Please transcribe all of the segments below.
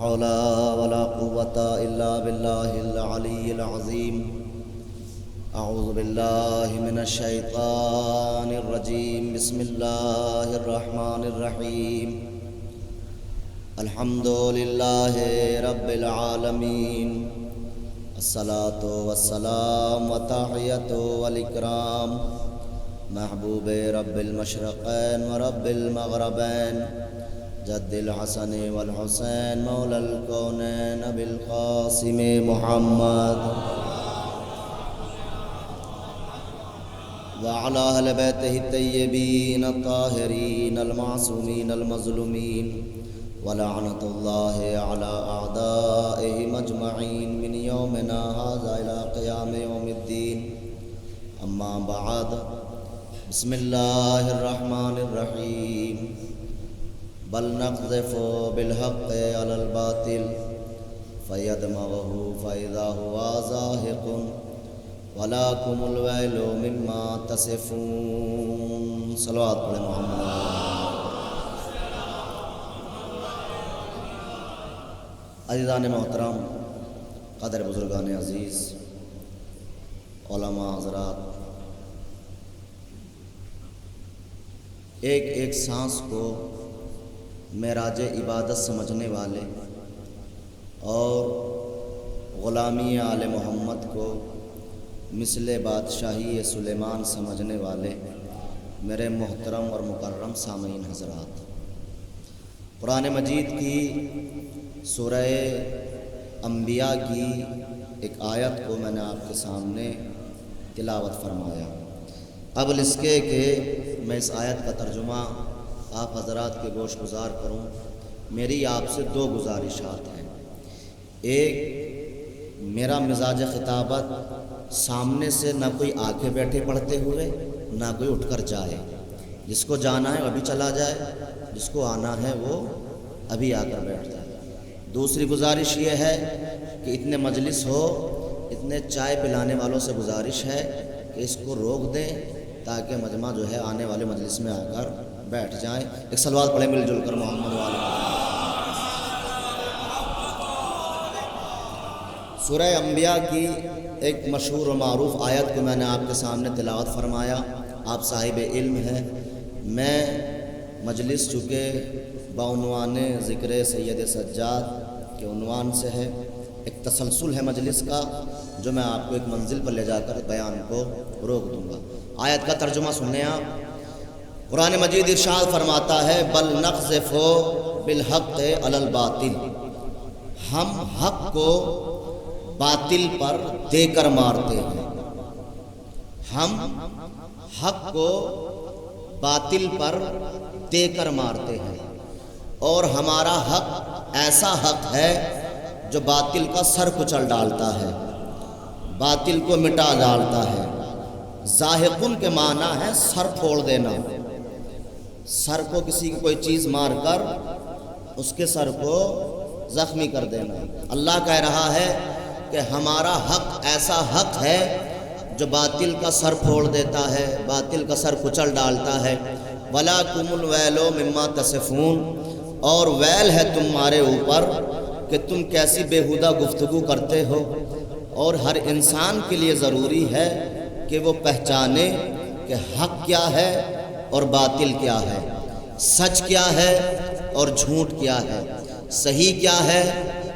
حول ولا قوة إلا بالله العلي العظيم أعوذ بالله من الشيطان الرجيم بسم الله الرحمن الرحيم الحمد لله رب العالمين الصلاة والسلام وتحية والإكرام محبوب رب المشرقين ورب المغربين جد الحسن والحسين مولى الكونين أبي القاسم محمد وعلى أهل بيته الطيبين الطاهرين المعصومين المظلومين ولعنة الله على أعدائهم أجمعين من يومنا هذا إلى قيام يوم الدين أما بعد بسم الله الرحمن الرحيم بل نقذف بالحق على الباطل فيدمغه فإذا هو زاهق ولكم الويل مما تصفون صلوات علی محمد. عزیزان محترم، قدر بزرگان عزیز، علماء حضرات، ایک ایک سانس کو معراج عبادت سمجھنے والے اور غلامی آل محمد کو مثل بادشاہی سلیمان سمجھنے والے میرے محترم اور مکرم سامعین حضرات، قرآن مجید کی سورہ انبیاء کی ایک آیت کو میں نے آپ کے سامنے تلاوت فرمایا. قبل اس کے کہ میں اس آیت کا ترجمہ آپ حضرات کے گوش گزار کروں، میری آپ سے دو گزارشات ہیں. ایک، میرا مزاج خطابت سامنے سے نہ کوئی آکے بیٹھے پڑھتے ہوئے نہ کوئی اٹھ کر جائے. جس کو جانا ہے ابھی چلا جائے، جس کو آنا ہے وہ ابھی آ کر بیٹھ جائے. دوسری گزارش یہ ہے کہ اتنے مجلس ہو، اتنے چائے پلانے والوں سے گزارش ہے کہ اس کو روک دیں تاکہ مجمع جو ہے آنے والے مجلس میں آ کر بیٹھ جائیں. ایک صلوات پڑھیں مل جل کر محمد والے. سورہ انبیاء کی ایک مشہور و معروف آیت کو میں نے آپ کے سامنے تلاوت فرمایا. آپ صاحب علم ہیں. میں مجلس چونکہ بعنوان ذکر سید سجاد کے عنوان سے ہے، ایک تسلسل ہے مجلس کا جو میں آپ کو ایک منزل پر لے جا کر بیان کو روک دوں گا. آیت کا ترجمہ سنیں آپ. قرآن مجید ارشاد فرماتا ہے بل نقذف بالحق علی الباطل، ہم حق کو باطل پر دے کر مارتے ہیں. ہم حق کو باطل پر دے کر مارتے ہیں اور ہمارا حق ایسا حق ہے جو باطل کا سر کچل ڈالتا ہے، باطل کو مٹا ڈالتا ہے. زاہقن کے معنی ہے سر پھوڑ دینا. سر کو کسی کی کوئی چیز مار کر اس کے سر کو زخمی کر دینا. اللہ کہہ رہا ہے کہ ہمارا حق ایسا حق ہے جو باطل کا سر پھوڑ دیتا ہے، باطل کا سر کچل ڈالتا ہے. وَلَكُمُ الْوَيْلُ مِمَّا تَصِفُونَ، اور ویل ہے تمہارے اوپر کہ تم کیسی بیہودہ گفتگو کرتے ہو. اور ہر انسان کے لیے ضروری ہے کہ وہ پہچانے کہ حق کیا ہے اور باطل کیا ہے، سچ کیا ہے اور جھوٹ کیا ہے، صحیح کیا ہے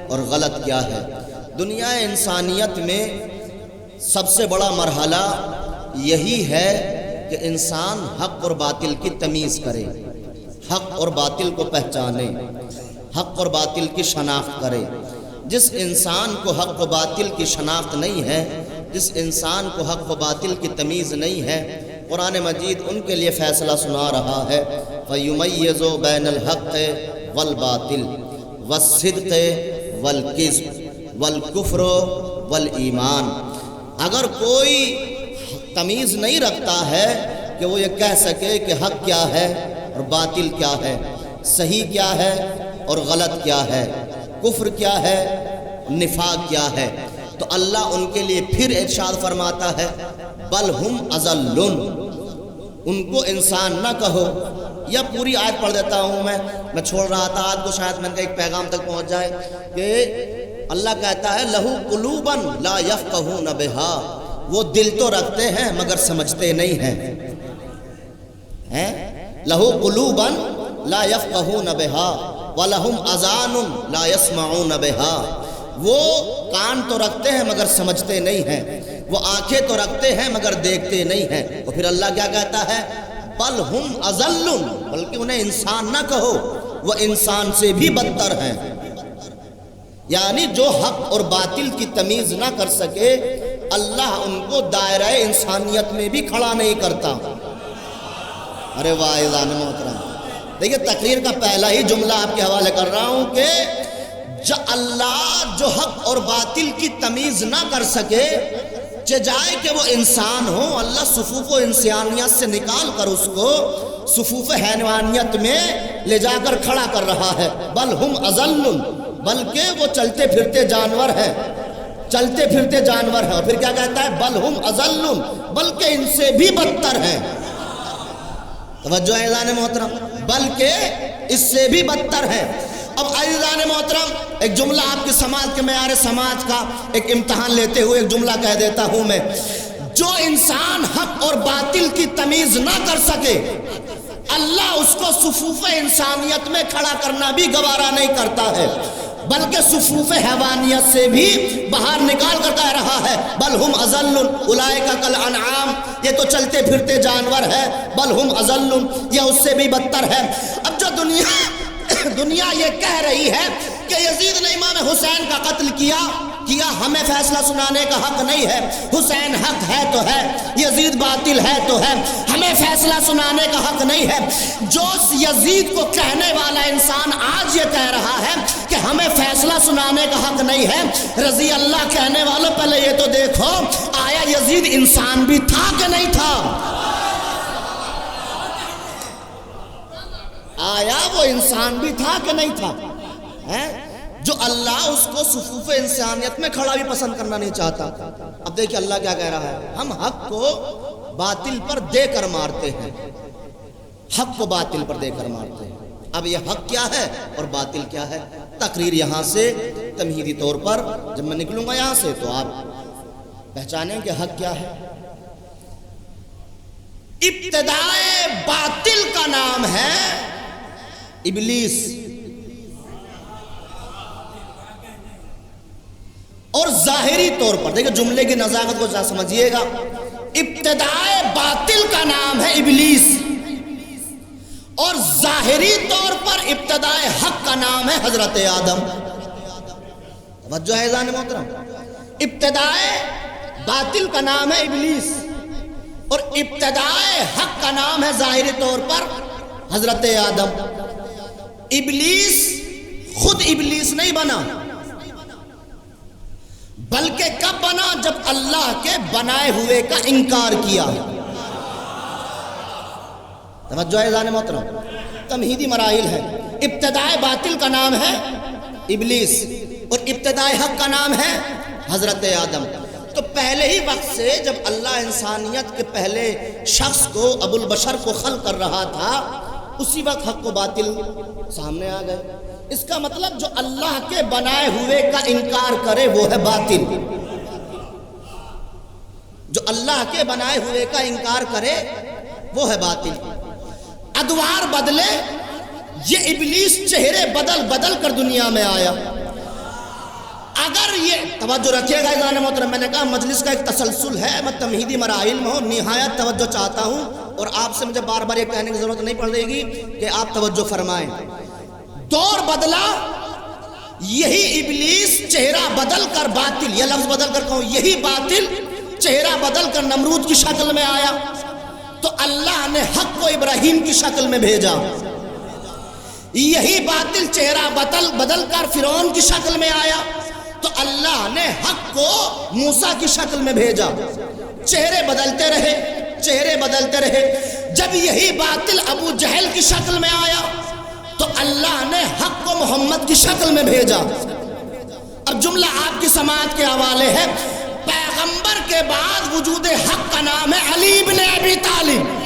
اور غلط کیا ہے. دنیا انسانیت میں سب سے بڑا مرحلہ یہی ہے کہ انسان حق اور باطل کی تمیز کرے، حق اور باطل کو پہچانے، حق اور باطل کی شناخت کرے. جس انسان کو حق و باطل کی شناخت نہیں ہے، جس انسان کو حق و باطل کی تمیز نہیں ہے، قرآن مجید ان کے لیے فیصلہ سنا رہا ہے فَيُمَيِّزُ بَيْنَ الْحَقِّ وَالْبَاطِلِ وَالصِّدْقِ وَالْكِذْبِ وَالْكُفْرِ وَالْإِيمَانِ. اگر کوئی تمیز نہیں رکھتا ہے کہ وہ یہ کہہ سکے کہ حق کیا ہے اور باطل کیا ہے، صحیح کیا ہے اور غلط کیا ہے، کفر کیا ہے، نفاق کیا ہے، تو اللہ ان کے لیے پھر ارشاد فرماتا ہے بل ہم اضلون، ان کو انسان نہ کہو. یا پوری آیت پڑھ دیتا ہوں میں چھوڑ رہا تھا آج کو، شاید میں نے کہا ایک پیغام تک پہنچ جائے کہ اللہ کہتا ہے لہو قلوبا لا یفقہون بہا، وہ دل تو رکھتے ہیں مگر سمجھتے نہیں ہیں. لہو قلوبا لا یفقہون بہا ولہم اذان لا یسمعون بہا، وہ کان تو رکھتے ہیں مگر سمجھتے نہیں ہیں، وہ آنکھیں تو رکھتے ہیں مگر دیکھتے نہیں ہیں. اور پھر اللہ کیا کہتا ہے بل ہم اضل، بلکہ انہیں انسان نہ کہو، وہ انسان سے بھی بدتر ہیں. یعنی جو حق اور باطل کی تمیز نہ کر سکے اللہ ان کو دائرہ انسانیت میں بھی کھڑا نہیں کرتا. ارے واعظان محترم، دیکھیے تقریر کا پہلا ہی جملہ آپ کے حوالے کر رہا ہوں کہ اللہ جو حق اور باطل کی تمیز نہ کر سکے، چاہے کہ وہ انسان ہو، اللہ صفوف و انسانیت سے نکال کر اس کو صفوف حیوانیت میں لے جا کر کھڑا کر رہا ہے. بل ہم اضل، بلکہ وہ چلتے پھرتے جانور ہیں، چلتے پھرتے جانور ہیں. اور پھر کیا کہتا ہے بل ہم اضل، بلکہ ان سے بھی بدتر ہیں. توجہ ہے عزیزان محترم، بلکہ اس سے بھی بدتر ہیں. اب عزیزان محترم ایک جملہ آپ کے سماج کے معیار سماج کا ایک امتحان لیتے ہوئے ایک جملہ کہہ دیتا ہوں میں. جو انسان حق اور باطل کی تمیز نہ کر سکے اللہ اس کو صفوف انسانیت میں کھڑا کرنا بھی گوارا نہیں کرتا ہے، بلکہ صفوف حیوانیت سے بھی باہر نکال کر کہہ رہا ہے بل ہم اضل اولئک کالانعام، یہ تو چلتے پھرتے جانور ہے. بل ہم اضل، یہ اس سے بھی بدتر ہے. اب جو دنیا یہ کہہ رہی ہے کہ یزید نے امام حسین کا قتل کیا، ہمیں فیصلہ سنانے کا حق نہیں ہے. حسین حق ہے تو ہے، یزید باطل ہے تو ہے، ہمیں فیصلہ سنانے کا حق نہیں ہے. جو یزید کو کہنے والا انسان آج یہ کہہ رہا ہے کہ ہمیں فیصلہ سنانے کا حق نہیں ہے، رضی اللہ کہنے والوں پہلے یہ تو دیکھو آیا یزید انسان بھی تھا کہ نہیں تھا؟ آیا وہ انسان بھی تھا کہ نہیں تھا؟ جو اللہ اس کو صفوف انسانیت میں کھڑا بھی پسند کرنا نہیں چاہتا. اب دیکھیں اللہ کیا کہہ رہا ہے، ہم حق کو باطل پر دے کر مارتے ہیں، حق کو باطل پر دے کر مارتے ہیں. اب یہ حق کیا ہے اور باطل کیا ہے؟ تقریر یہاں سے تمہیدی طور پر جب میں نکلوں گا یہاں سے تو آپ پہچانیں کہ حق کیا ہے. ابتدائے باطل کا نام ہے ابلیس، اور ظاہری طور پر دیکھیں جملے کی نزاکت کو سمجھیے گا، ابتدائے باطل کا نام ہے ابلیس، اور ظاہری طور پر ابتدائے حق کا نام ہے حضرت آدم. توجہ ہے عزیزان محترم، ابتدائے باطل کا نام ہے ابلیس اور ابتدائے حق کا نام ہے ظاہری طور پر حضرت آدم. ابلیس خود ابلیس نہیں بنا، بلکہ کب بنا؟ جب اللہ کے بنائے ہوئے کا انکار کیا. توجہ ہے عزیزان محترم، تمہیدی مراحل ہے. ابتدائے باطل کا نام ہے ابلیس اور ابتدائے حق کا نام ہے حضرت آدم. تو پہلے ہی وقت سے جب اللہ انسانیت کے پہلے شخص کو ابو البشر کو خلق کر رہا تھا اسی وقت حق و باطل سامنے آ گئے. اس کا مطلب جو اللہ کے بنائے ہوئے کا انکار کرے وہ ہے باطل، جو اللہ کے بنائے ہوئے کا انکار کرے وہ ہے باطل. ادوار بدلے، یہ ابلیس چہرے بدل بدل کر دنیا میں آیا. اگر یہ توجہ رکھیے گا عزیزان محترم، میں نے کہا مجلس کا ایک تسلسل ہے، میں تمہیدی مراحل میں ہوں، نہایت توجہ چاہتا ہوں اور آپ سے مجھے بار بار یہ کہنے کی ضرورت نہیں پڑ رہے گی کہ آپ توجہ فرمائیں. دور بدلا، یہی ابلیس چہرہ بدل کر باطل، یہ لفظ بدل کر کہوں، یہی باطل چہرہ بدل کر نمرود کی شکل میں آیا تو اللہ نے حق کو ابراہیم کی شکل میں بھیجا. یہی باطل چہرہ بدل کر فرعون کی شکل میں آیا تو اللہ نے حق کو موسیٰ کی شکل میں بھیجا. چہرے بدلتے رہے، چہرے بدلتے رہے. جب یہی باطل ابو جہل کی شکل میں آیا تو اللہ نے حق کو محمد کی شکل میں بھیجا. اب جملہ آپ کی سماعت کے حوالے ہے، پیغمبر کے بعد وجود حق کا نام ہے علی بن ابی طالب.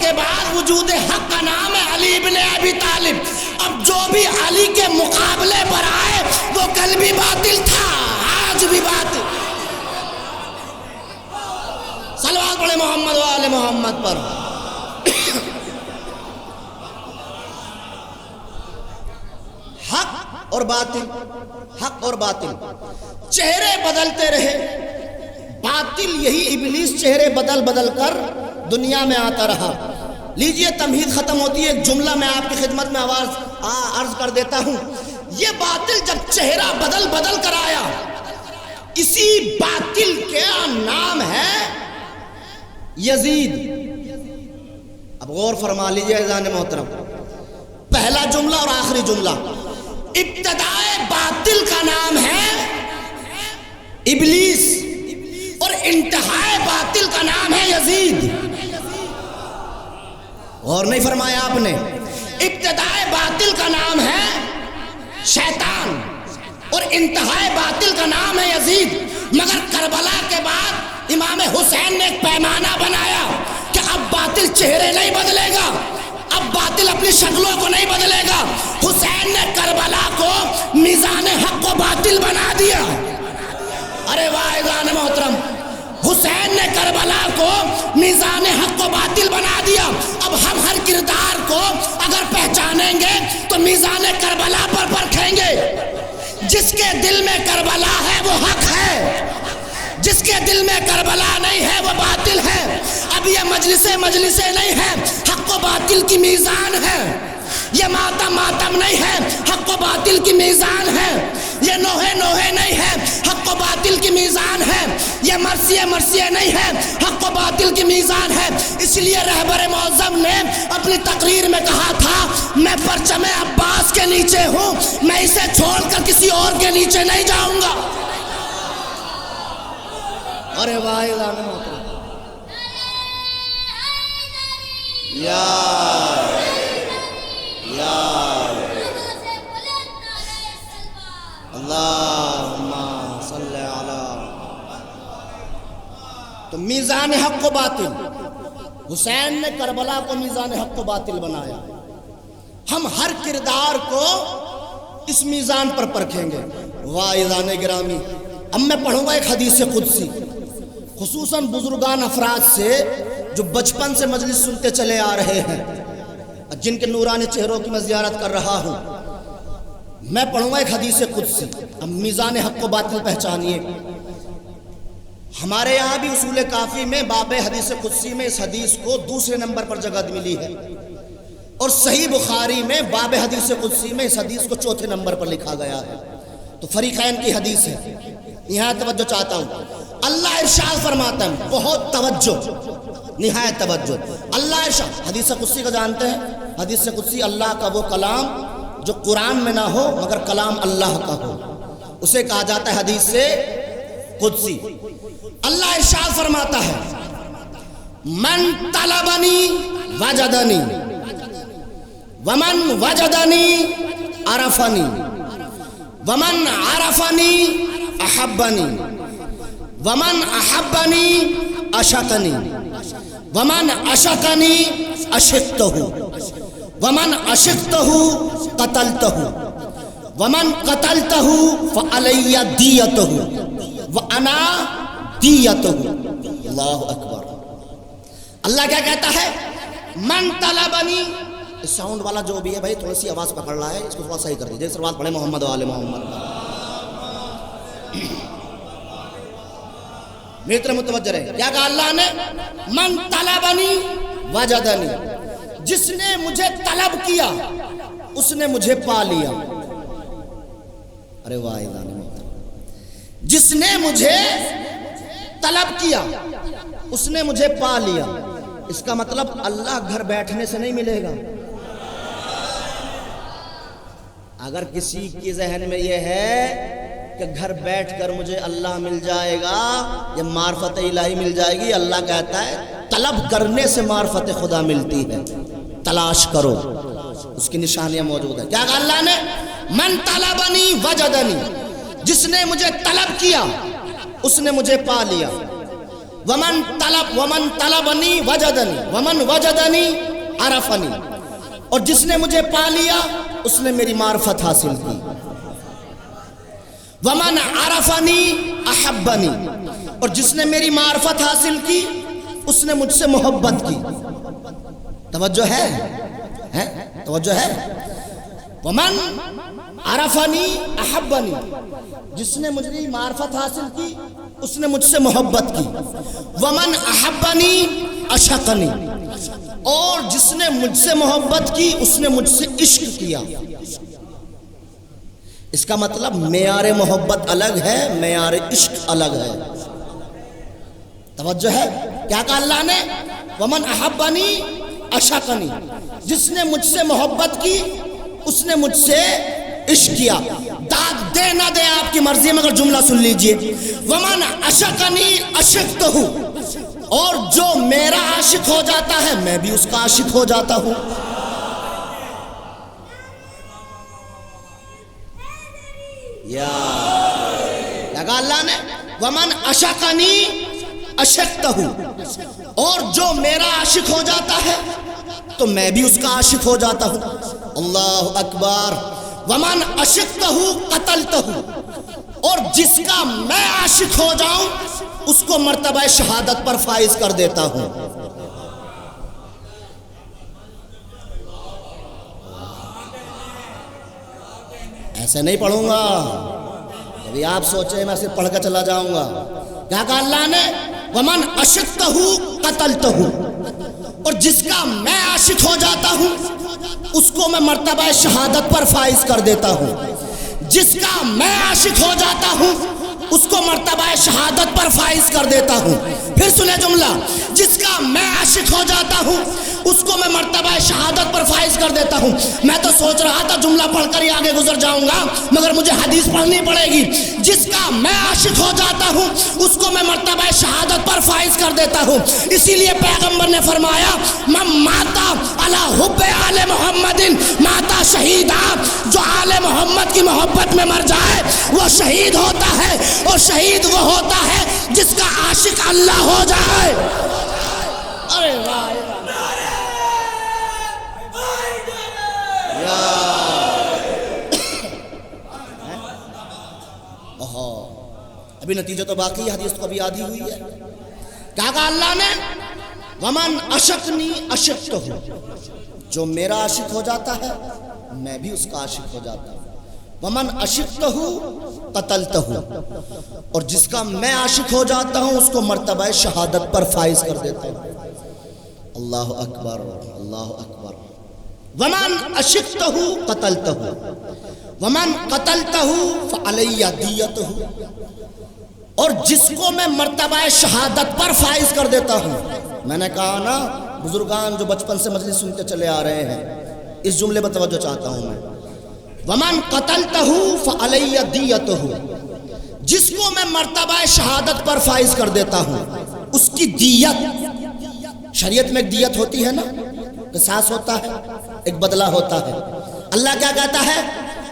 کے بعد وجود حق کا نام ہے علی ابن ابی طالب. اب جو بھی علی کے مقابلے پر آئے وہ کل بھی باطل تھا، آج بھی باطل. صلوات پڑھے محمد و آل محمد پر. حق اور باطل، حق اور باطل چہرے بدلتے رہے. باطل یہی ابلیس چہرے بدل بدل کر دنیا میں آتا رہا. لیجئے تمہید ختم ہوتی ہے، ایک جملہ میں آپ کی خدمت میں عرض کر دیتا ہوں. یہ باطل جب چہرہ بدل بدل کر آیا، اسی باطل کا نام ہے یزید. اب غور فرما لیجئے اذان محترم، پہلا جملہ اور آخری جملہ. ابتدائے باطل کا نام ہے ابلیس اور انتہائے باطل کا نام ہے یزید. اور نہیں فرمایا آپ نے؟ ابتدائے باطل کا نام ہے شیطان اور انتہائے باطل کا نام ہے یزید. مگر کربلا کے بعد امام حسین نے ایک پیمانہ بنایا کہ اب باطل چہرے نہیں بدلے گا، اب باطل اپنی شکلوں کو نہیں بدلے گا. حسین نے کربلا کو میزان حق و باطل بنا دیا. ارے واہ اذان محترم، حسین نے کربلا کو میزان حق و باطل بنا دیا. اب ہم ہر کردار کو اگر پہچانیں گے تو میزان کربلا پر پرکھیں گے. جس کے دل میں کربلا ہے وہ حق ہے، جس کے دل میں کربلا نہیں ہے وہ باطل ہے. اب یہ مجلسیں نہیں ہے، حق و باطل کی میزان ہے. یہ ماتم نہیں ہے، حق و باطل کی میزان ہے. یہ نوحے نہیں ہے، حق و باطل کی میزان ہے. یہ مرثیے نہیں ہے، حق و باطل کی میزان ہے. اس لیے رہبر معظم نے اپنی تقریر میں کہا تھا، میں پرچم عباس کے نیچے ہوں، میں اسے چھوڑ کر کسی اور کے نیچے نہیں جاؤں گا. ارے واہ اللہم صلی علی. تو میزان حق و باطل، حسین نے کربلا کو میزان حق و باطل بنایا. ہم ہر کردار کو اس میزان پر پرکھیں گے. واعظان گرامی، اب میں پڑھوں گا ایک حدیث قدسی، خصوصاً بزرگان افراد سے جو بچپن سے مجلس سنتے چلے آ رہے ہیں، جن کے نورانی چہروں کی میں زیارت کر رہا ہوں. میں پڑھوں گا ایک حدیث قدسی. اب میزان حق و باطل پہچانیے. ہمارے یہاں بھی اصول کافی میں باب حدیث قدسی میں اس حدیث کو دوسرے نمبر پر جگہ ملی ہے، اور صحیح بخاری میں باب حدیث قدسی میں اس حدیث کو چوتھے نمبر پر لکھا گیا ہے. تو فریقین کی حدیث ہے. یہاں توجہ چاہتا ہوں. اللہ ارشاد فرماتا ہے، بہت توجہ، نہایت توجہ. اللہ ارشاد، حدیث قدسی کا جانتے ہیں؟ حدیث قدسی اللہ کا وہ کلام جو قرآن میں نہ ہو مگر کلام اللہ کا ہو، اسے کہا جاتا ہے حدیث سے قدسی. اللہ ارشاد فرماتا ہے، من طلبنی وجدنی ومن وجدنی عرفنی ومن عرفنی احبنی ومن احبنی اشقنی ومن اشقنی اشقتہ ومن اشقتہ قتلتہ ومن قتلتہ فعلی دیتہ وانا دیتہ. اللہ اکبر. اللہ کیا کہتا ہے؟ من طلبنی. اس ساؤنڈ والا جو بھی ہے بھائی تھوڑی سی آواز پکڑ رہا ہے، اس کو تھوڑا صحیح کر دیجیے. سروات پڑھے محمد و آل محمد. میری طرح متوجہ رہے. کیا کہا اللہ نے؟ من طلبنی وجدنی. جس نے مجھے طلب کیا اس نے مجھے پا لیا. ارے واہ، جس نے مجھے طلب کیا اس نے مجھے پا لیا. اس کا مطلب اللہ گھر بیٹھنے سے نہیں ملے گا. اگر کسی کے ذہن میں یہ ہے کہ گھر بیٹھ کر مجھے اللہ مل جائے گا یا معرفت الہی مل جائے گی، اللہ کہتا ہے طلب کرنے سے معرفت خدا ملتی ہے، تلاش کرو، اس کی نشانیاں موجود ہیں. کیا کہا اللہ نے؟ من طلبنی وجدنی. جس نے مجھے طلب کیا اس نے مجھے پا لیا. ومن طلبنی وجدنی ومن وجدنی عرفنی، اور جس نے مجھے پا لیا اس نے میری معرفت حاصل کی. ومن عرفنی احبنی، اور جس نے میری معرفت حاصل کی اس نے مجھ سے محبت کی. توجہ ہے؟ توجہ ہے؟ ومن عرفنی احبنی، جس نے مجھے معرفت حاصل کی اس نے مجھ سے محبت کی. ومن احبنی عشقنی، اور جس نے مجھ سے محبت کی اس نے مجھ سے عشق کیا. اس کا مطلب معیار محبت الگ ہے، معیار عشق الگ ہے. توجہ ہے؟ کیا کہا اللہ نے؟ ومن احبنی عشقنی، جس نے مجھ سے محبت کی اس نے مجھ سے عشق کیا. داد دے نہ دے آپ کی مرضی، مگر جملہ سن لیجئے. ومن عشقنی عشقتہ، اور جو میرا عاشق ہو جاتا ہے میں بھی اس کا عاشق ہو جاتا ہوں. کیا کہا اللہ نے؟ ومن عشقنی عشقتہ، اور جو میرا عاشق ہو جاتا ہے تو میں بھی اس کا عاشق ہو جاتا ہوں. اللہ اکبر. ومن عشقتہ قتلتہ، اور جس کا میں عاشق ہو جاؤں اس کو مرتبہ شہادت پر فائز کر دیتا ہوں. ایسے نہیں پڑھوں گا، ابھی آپ سوچیں میں صرف پڑھ کر چلا جاؤں گا. کیا کہا اللہ نے؟ ومن عشقتہ قتلتہ، اور جس کا میں عاشق ہو جاتا ہوں اس کو میں مرتبہ شہادت پر فائز کر دیتا ہوں. جس کا میں عاشق ہو جاتا ہوں اس کو مرتبہ شہادت پر فائز کر دیتا ہوں. پھر سنیں جملہ، جس کا میں عاشق ہو جاتا ہوں اس کو میں مرتبہ شہادت پر فائز کر دیتا ہوں. میں تو سوچ رہا تھا جملہ پڑھ کر ہی آگے گزر جاؤں گا، مگر مجھے حدیث پڑھنی پڑے گی. جس کا میں عاشق ہو جاتا ہوں اس کو میں مرتبہ شہادت پر فائز کر دیتا ہوں. اسی لیے پیغمبر نے فرمایا من ماتا علی حب آل محمد ماتا شہیدا، جو آل محمد کی محبت میں مر جائے وہ شہید ہوتا ہے، اور شہید وہ ہوتا ہے جس کا عاشق اللہ ہو جائے. ارے واہ! ابھی نتیجہ تو باقی ہے، حدیث کو ابھی آدھی ہوئی ہے. کیا کہا اللہ نے؟ ومن عشقنی عشقتہ، جو میرا عاشق ہو جاتا ہے میں بھی اس کا عاشق ہو جاتا ہوں. ومن عشقتہ قتلتہ، اور جس کا میں عاشق ہو جاتا ہوں اس کو مرتبہ شہادت پر فائز کر دیتا ہوں. اللہ اکبر، اللہ اکبر. ومن عشقتہ قتلتہ ومن قتلتہ فعلی دیتہ، اور جس کو میں مرتبہ شہادت پر فائز کر دیتا ہوں. میں نے کہا نا بزرگان جو بچپن سے مجلس سنتے چلے آ رہے ہیں، اس جملے پر توجہ چاہتا ہوں میں. ومن قتلتہ فعلی دیتہ، جس کو میں مرتبہ شہادت پر فائز کر دیتا ہوں اس کی دیت. شریعت میں ایک دیت ہوتی ہے نا، قصاص ہوتا ہے، ایک بدلہ ہوتا ہے. اللہ کیا کہتا ہے؟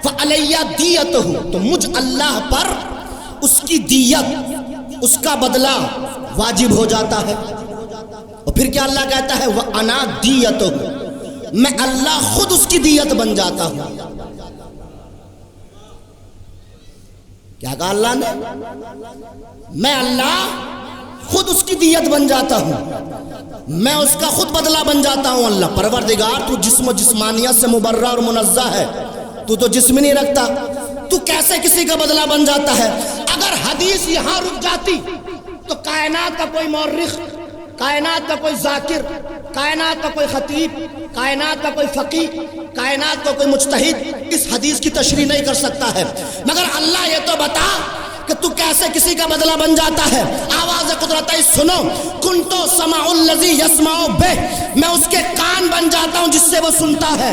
فعلی دیتہ، تو مجھ اللہ پر اس کی دیت، اس کا بدلہ واجب ہو جاتا ہے. اور پھر کیا اللہ کہتا ہے؟ وَأَنَا دِيَتُهُ، میں اللہ خود اس کی دیت بن جاتا ہوں. کیا کہا اللہ نے؟ میں اللہ خود اس کی دیت بن جاتا ہوں، میں اس کا خود بدلہ بن جاتا ہوں. اللہ پروردگار تو جسم و جسمانیت سے مبرہ اور منزہ ہے، تو جسم نہیں رکھتا، تو کیسے کسی کا بدلہ بن جاتا ہے؟ اگر حدیث یہاں رک جاتی تو کائنات کا کوئی مورخ، کائنات کا کوئی ذاکر، کائنات کا کوئی خطیب، کائنات کا کوئی فقیہ، کائنات کا کوئی مجتہد اس حدیث کی تشریح نہیں کر سکتا ہے. مگر اللہ یہ تو بتا کہ تو کیسے کسی کا بدلہ بن جاتا ہے. آواز قدرت سنو، کنتو سمع الذی یسمع بہ، میں اس کے کان بن جاتا ہوں جس سے وہ سنتا ہے.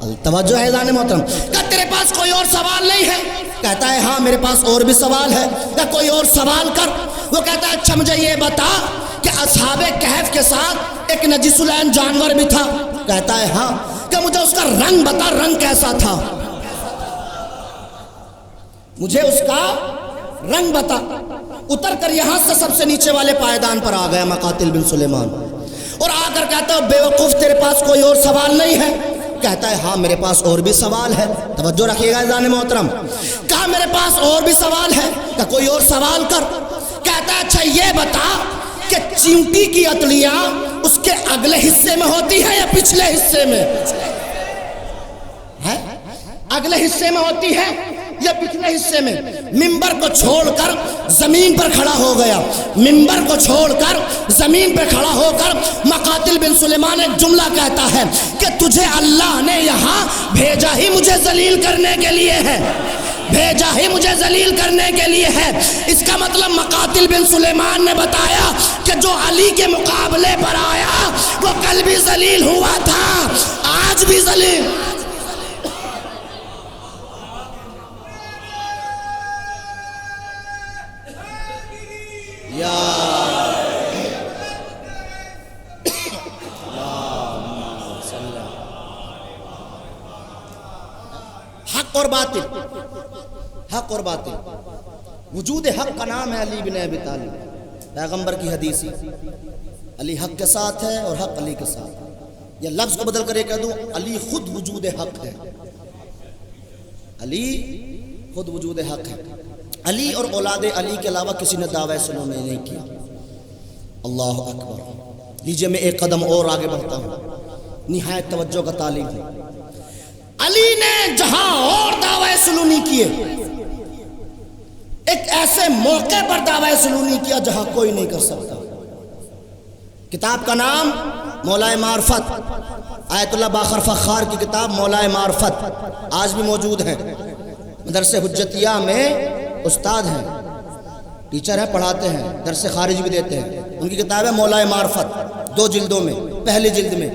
توجہ ہے اذان محترم. کیا تیرے پاس کوئی اور سوال نہیں ہے؟ کہتا ہے ہاں میرے پاس اور بھی سوال ہے. کیا کوئی اور سوال کر. وہ کہتا ہے اچھا مجھے یہ بتا کہ اصحاب کہف کے ساتھ ایک نجس العین جانور بھی تھا. کہتا ہے ہاں. کہ مجھے اس کا رنگ بتا, رنگ کیسا تھا؟ مجھے اس کا رنگ بتا. اتر کر یہاں سے سب سے نیچے والے پائیدان پر آ گیا مقاتل بن سلیمان, اور آ کر کہتا ہے بے وقوف تیرے پاس کوئی اور سوال نہیں ہے؟ کہتا ہے ہاں میرے پاس اور بھی سوال ہے. توجہ رکھیے گا اذان محترم. کہا میرے پاس اور بھی سوال ہے. کہ کوئی اور سوال کر. کہتا ہے اچھا یہ بتا کہ چیونٹی کی اتلیاں اس کے اگلے حصے میں ہوتی ہے یا پچھلے حصے میں؟ اگلے حصے میں ہوتی ہے یا پچھلے حصے میں؟ منبر کو چھوڑ کر زمین پر کھڑا ہو گیا. منبر کو چھوڑ کر زمین پہ کھڑا ہو کر مقاتل بن سلیمان ایک جملہ کہتا ہے کہ تجھے اللہ نے یہاں بھیجا ہی مجھے ذلیل کرنے کے لیے ہے. بھیجا ہی مجھے ذلیل کرنے کے لیے ہے. اس کا مطلب مقاتل بن سلیمان نے بتایا کہ جو علی کے مقابلے پر آیا وہ کل بھی ذلیل ہوا تھا, آج بھی ذلیل. حق اور باطل, حق اور باطل. وجود حق کا نام ہے علی بن ابی طالب. پیغمبر کی حدیث, علی حق کے ساتھ ہے اور حق علی کے ساتھ. یا لفظ کو بدل کر یہ کہہ دوں, علی خود وجود حق ہے. علی خود وجود حق ہے. علی اور اولاد علی کے علاوہ کسی نے دعویٰ سنو نہیں کیا. اللہ اکبر. لیجئے میں ایک قدم اور آگے بڑھتا ہوں, نہایت توجہ کا طالب ہوں. علی نے جہاں اور دعویٰ سلونی کیے, ایک ایسے موقع پر دعویٰ سلونی کیا جہاں کوئی نہیں کر سکتا. کتاب کا نام مولائے معرفت, آیت اللہ باقر فخار کی کتاب مولائے معرفت, آج بھی موجود ہے. مدرسہ حجتیہ میں استاد ہیں, ٹیچر ہیں, پڑھاتے ہیں, درس خارج بھی دیتے ہیں. ان کی کتاب ہے مولائے معرفت, 2 جلدوں میں. پہلی جلد میں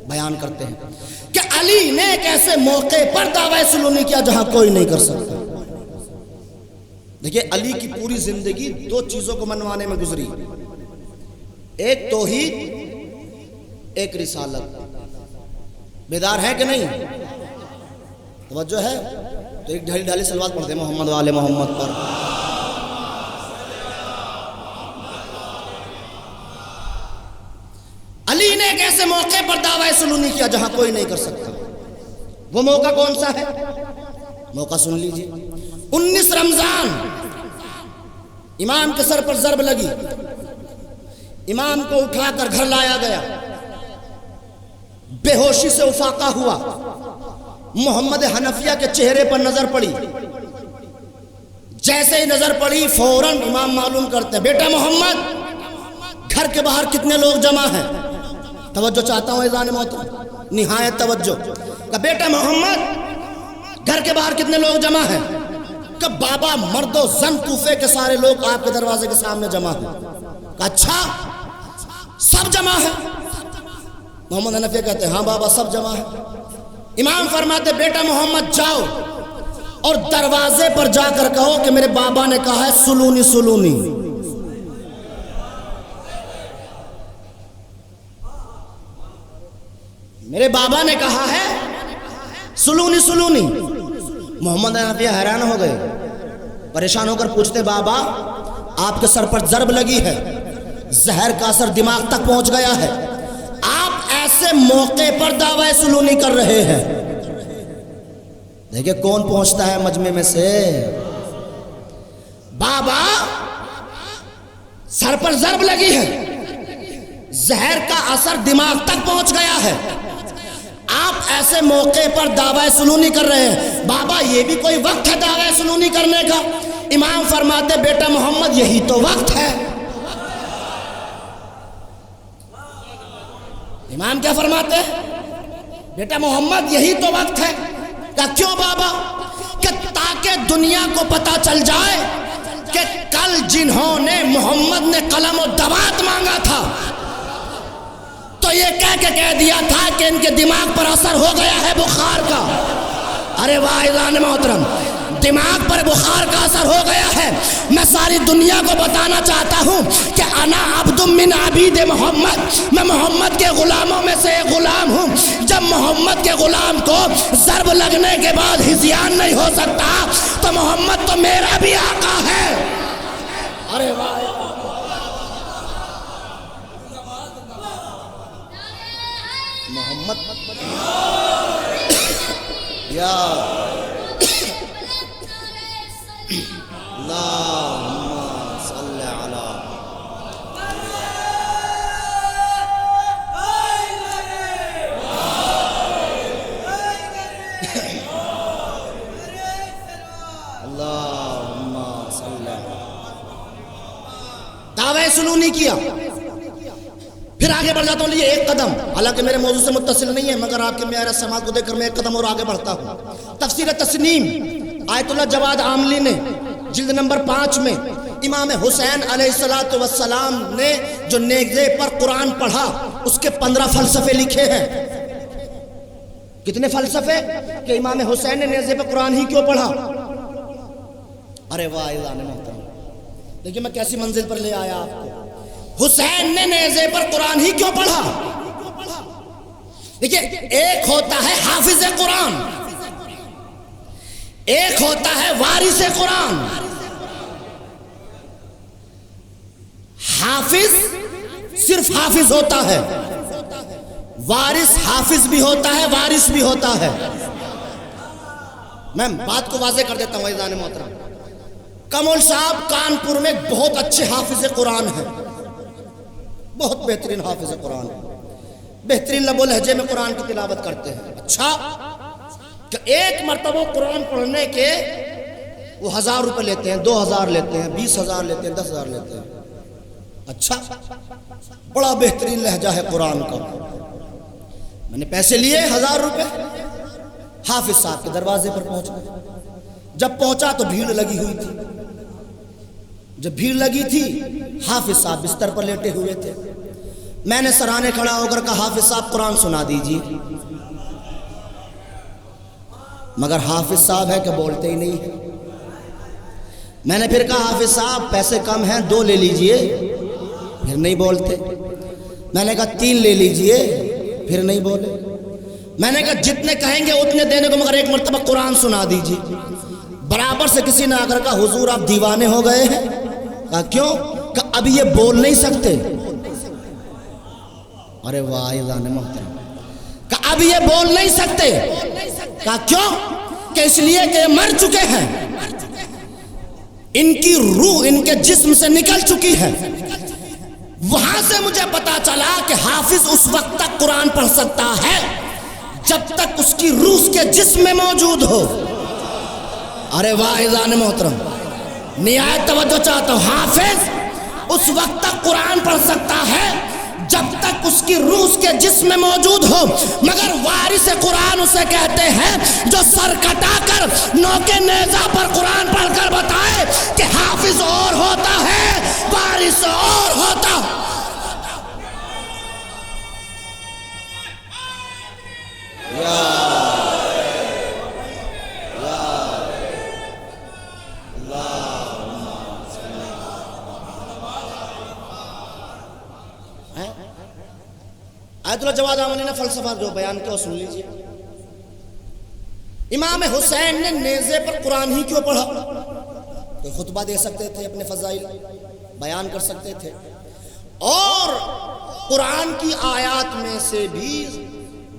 بیان کرتے ہیں کہ علی نے ایک ایسے موقع پر دعویٰ سلونی کیا جہاں کوئی نہیں کر سکتا. دیکھیے علی کی پوری زندگی 2 چیزوں کو منوانے میں گزری, ایک توحید, ایک رسالت. بیدار ہے کہ نہیں؟ توجہ ہے تو ایک ڈھالی ڈھالی صلوات پڑھتے ہیں محمد و آل محمد پر. علی نے ایک ایسے موقع پر دعویٰ سلونی کیا جہاں کوئی نہیں کر سکتا. وہ موقع کون سا ہے؟ موقع سن لیجیے. 19 رمضان امام کے سر پر ضرب لگی, امام کو اٹھا کر گھر لایا گیا, بے ہوشی سے افاقہ ہوا. محمد حنفیہ کے چہرے پر نظر پڑی, جیسے ہی نظر پڑی فوراً امام معلوم کرتے ہیں بیٹا محمد گھر کے باہر کتنے لوگ جمع ہیں. توجہ چاہتا ہوں اذان محترم, نہایت توجہ. کہ بیٹا محمد گھر کے باہر کتنے لوگ جمع ہیں؟ کہ بابا مرد و زن کوفے کے سارے لوگ آپ کے دروازے کے سامنے جمع ہیں. کہ اچھا سب جمع ہیں؟ محمد حنفیہ کہتے ہیں ہاں بابا سب جمع ہیں. امام فرماتے بیٹا محمد جاؤ اور دروازے پر جا کر کہو کہ میرے بابا نے کہا ہے سلونی سلونی. میرے بابا نے کہا ہے سلونی سلونی. محمد حنفیہ حیران ہو گئے, پریشان ہو کر پوچھتے بابا آپ کے سر پر ضرب لگی ہے, زہر کا اثر دماغ تک پہنچ گیا ہے, آپ ایسے موقع پر دعویٰ سلونی کر رہے ہیں. دیکھیں کون پہنچتا ہے مجمع میں سے. بابا سر پر ضرب لگی ہے, زہر کا اثر دماغ تک پہنچ گیا ہے, آپ ایسے موقع پر دعویٰ سلونی کر رہے ہیں. بابا یہ بھی کوئی وقت ہے دعویٰ سلونی کرنے کا؟ امام فرماتے بیٹا محمد یہی تو وقت ہے. امام کیا فرماتے بیٹا محمد یہی تو وقت ہے. کیوں بابا؟ کہ تاکہ دنیا کو پتا چل جائے کہ کل جنہوں نے محمد نے قلم و دوات مانگا تھا تو تو یہ کہہ دیا تھا کہ ان کے دماغ پر اثر ہو گیا ہے بخار کا. ارے واعظان محترم، دماغ پر بخار کا اثر ہو گیا ہے. میں ساری دنیا کو بتانا چاہتا ہوں کہ انا عبد من عبید محمد، میں محمد کے غلاموں میں سے ایک غلام ہوں. جب محمد کے غلام کو ضرب لگنے کے بعد ہذیان نہیں ہو سکتا تو محمد تو میرا بھی آقا ہے. ارے واہ، محمد یا اللہم صلی علی اللہم صلی. دعوی سلونی کیا. پھر آگے بڑھ جاتا ہوں. یہ ایک قدم، حالانکہ میرے موضوع سے متصل نہیں ہے، مگر آپ کے معیار سماعت کو دیکھ کر میں ایک قدم اور آگے بڑھتا ہوں. تفسیر تسنیم آیت اللہ جواد عاملی نے جلد نمبر 5 میں امام حسین علیہ السلام نے جو نیزے پر قرآن پڑھا اس کے 15 فلسفے لکھے ہیں. کتنے فلسفے؟ کہ امام حسین نے نیزے پر قرآن ہی کیوں پڑھا. ارے واہ محترم، دیکھیے میں کیسی منزل پر لے آیا آپ کو. حسین نے نیزے پر قرآن ہی کیوں پڑھا؟ دیکھیے، ایک ہوتا ہے حافظ قرآن، ایک ہوتا ہے وارث قرآن. حافظ صرف حافظ ہوتا ہے، وارث حافظ بھی ہوتا ہے، وارث بھی ہوتا ہے. میں بات کو واضح کر دیتا ہوں عزیزان محترم. کمول صاحب کانپور میں بہت اچھے حافظ قرآن ہیں، بہت بہترین حافظ قرآن ہے، بہترین لب و لہجے میں قرآن کی تلاوت کرتے ہیں. اچھا کہ ایک مرتبہ قرآن پڑھنے کے وہ 1000 روپے لیتے ہیں، 2000 لیتے ہیں، 20,000 لیتے ہیں، 10,000 لیتے ہیں. اچھا، بڑا بہترین لہجہ ہے قرآن کا. میں نے پیسے لیے 1000 روپے، حافظ صاحب کے دروازے پر پہنچ گئے. جب پہنچا تو بھیڑ لگی ہوئی تھی. جب بھیڑ لگی تھی حافظ صاحب بستر پر لیٹے ہوئے تھے. میں نے سرانے کھڑا ہو کر کہا حافظ صاحب قرآن سنا دیجیے. مگر حافظ صاحب ہے کہ بولتے ہی نہیں ہیں. میں نے پھر کہا حافظ صاحب پیسے کم ہیں 2 لے لیجئے، پھر نہیں بولتے. میں نے کہا 3 لے لیجئے، پھر نہیں بولے. میں نے کہا جتنے کہیں گے اتنے دینے کو، مگر ایک مرتبہ قرآن سنا دیجیے. برابر سے کسی نے آ کر کہا حضور آپ دیوانے ہو گئے ہیں. کہا کیوں؟ کہ اب یہ بول نہیں سکتے. ارے واہ محترم، کہ اب یہ بول نہیں سکتے. کہا کیوں؟ کہ اس لیے کہ مر چکے ہیں، ان کی روح ان کے جسم سے نکل چکی ہے. وہاں سے مجھے پتا چلا کہ حافظ اس وقت تک قرآن پڑھ سکتا ہے جب تک اس کی روح اس کے جسم میں موجود ہو. ارے واہ محترم، نہایت توجہ چاہتا ہوں. حافظ اس وقت تک قرآن پڑھ سکتا ہے جب تک اس کی روح اس کے جسم میں موجود ہو. مگر وارث قرآن اسے کہتے ہیں جو سر کٹا کر نوکے نیزہ پر قرآن پڑھ کر بتائے کہ حافظ اور ہوتا ہے، وارث اور ہوتا. آیت اللہ جواد عاملی نے فلسفہ جو بیان کیا سن لیجئے. امام حسین نے نیزے پر قرآن ہی کیوں پڑھا؟ کوئی خطبہ دے سکتے تھے، اپنے فضائل بیان کر سکتے تھے. اور قرآن کی آیات میں سے بھی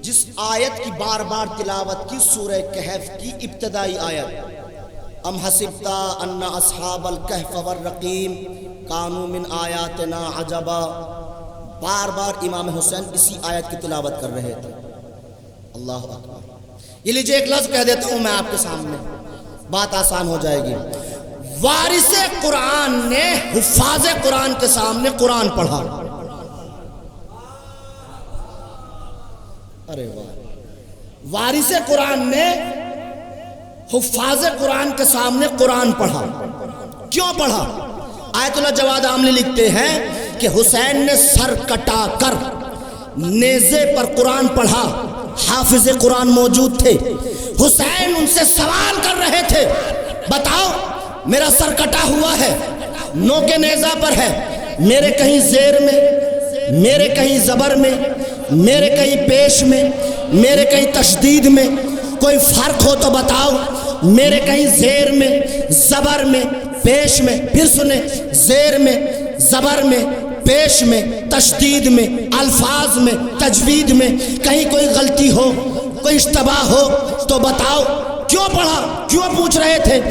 جس آیت کی بار بار تلاوت کی، سورہ کہف کی ابتدائی آیت، ام حسبتا ان اصحاب الکہف والرقیم کانوا من آیاتنا عجبا، بار بار امام حسین اسی آیت کی تلاوت کر رہے تھے. اللہ اکبر. یہ لیجئے ایک لفظ کہہ دیتا ہوں میں آپ کے سامنے، بات آسان ہو جائے گی. وارث قرآن نے حفاظ قرآن کے سامنے قرآن پڑھا. ارے واہ. وارث قرآن نے حفاظ قرآن کے سامنے قرآن پڑھا. کیوں پڑھا؟ آیت اللہ جواد عاملی لکھتے ہیں کہ حسین نے سر کٹا کر نیزے پر قرآن پڑھا، حافظ قرآن موجود تھے، حسین ان سے سوال کر رہے تھے، بتاؤ میرا سر کٹا ہوا ہے، نوک نیزہ پر ہے، میرے کہیں زیر میں، میرے کہیں زبر میں، میرے کہیں پیش میں، میرے کہیں تشدید میں کوئی فرق ہو تو بتاؤ، میرے کہیں زیر میں، زبر میں، پیش میں، پھر سنیں، زیر میں، زبر میں، پیش میں، تشدید میں، الفاظ میں، تجوید میں کہیں کوئی غلطی ہو، کوئی اشتباہ ہو تو بتاؤ۔ کیوں پڑھا؟ کیوں پوچھ رہے تھے؟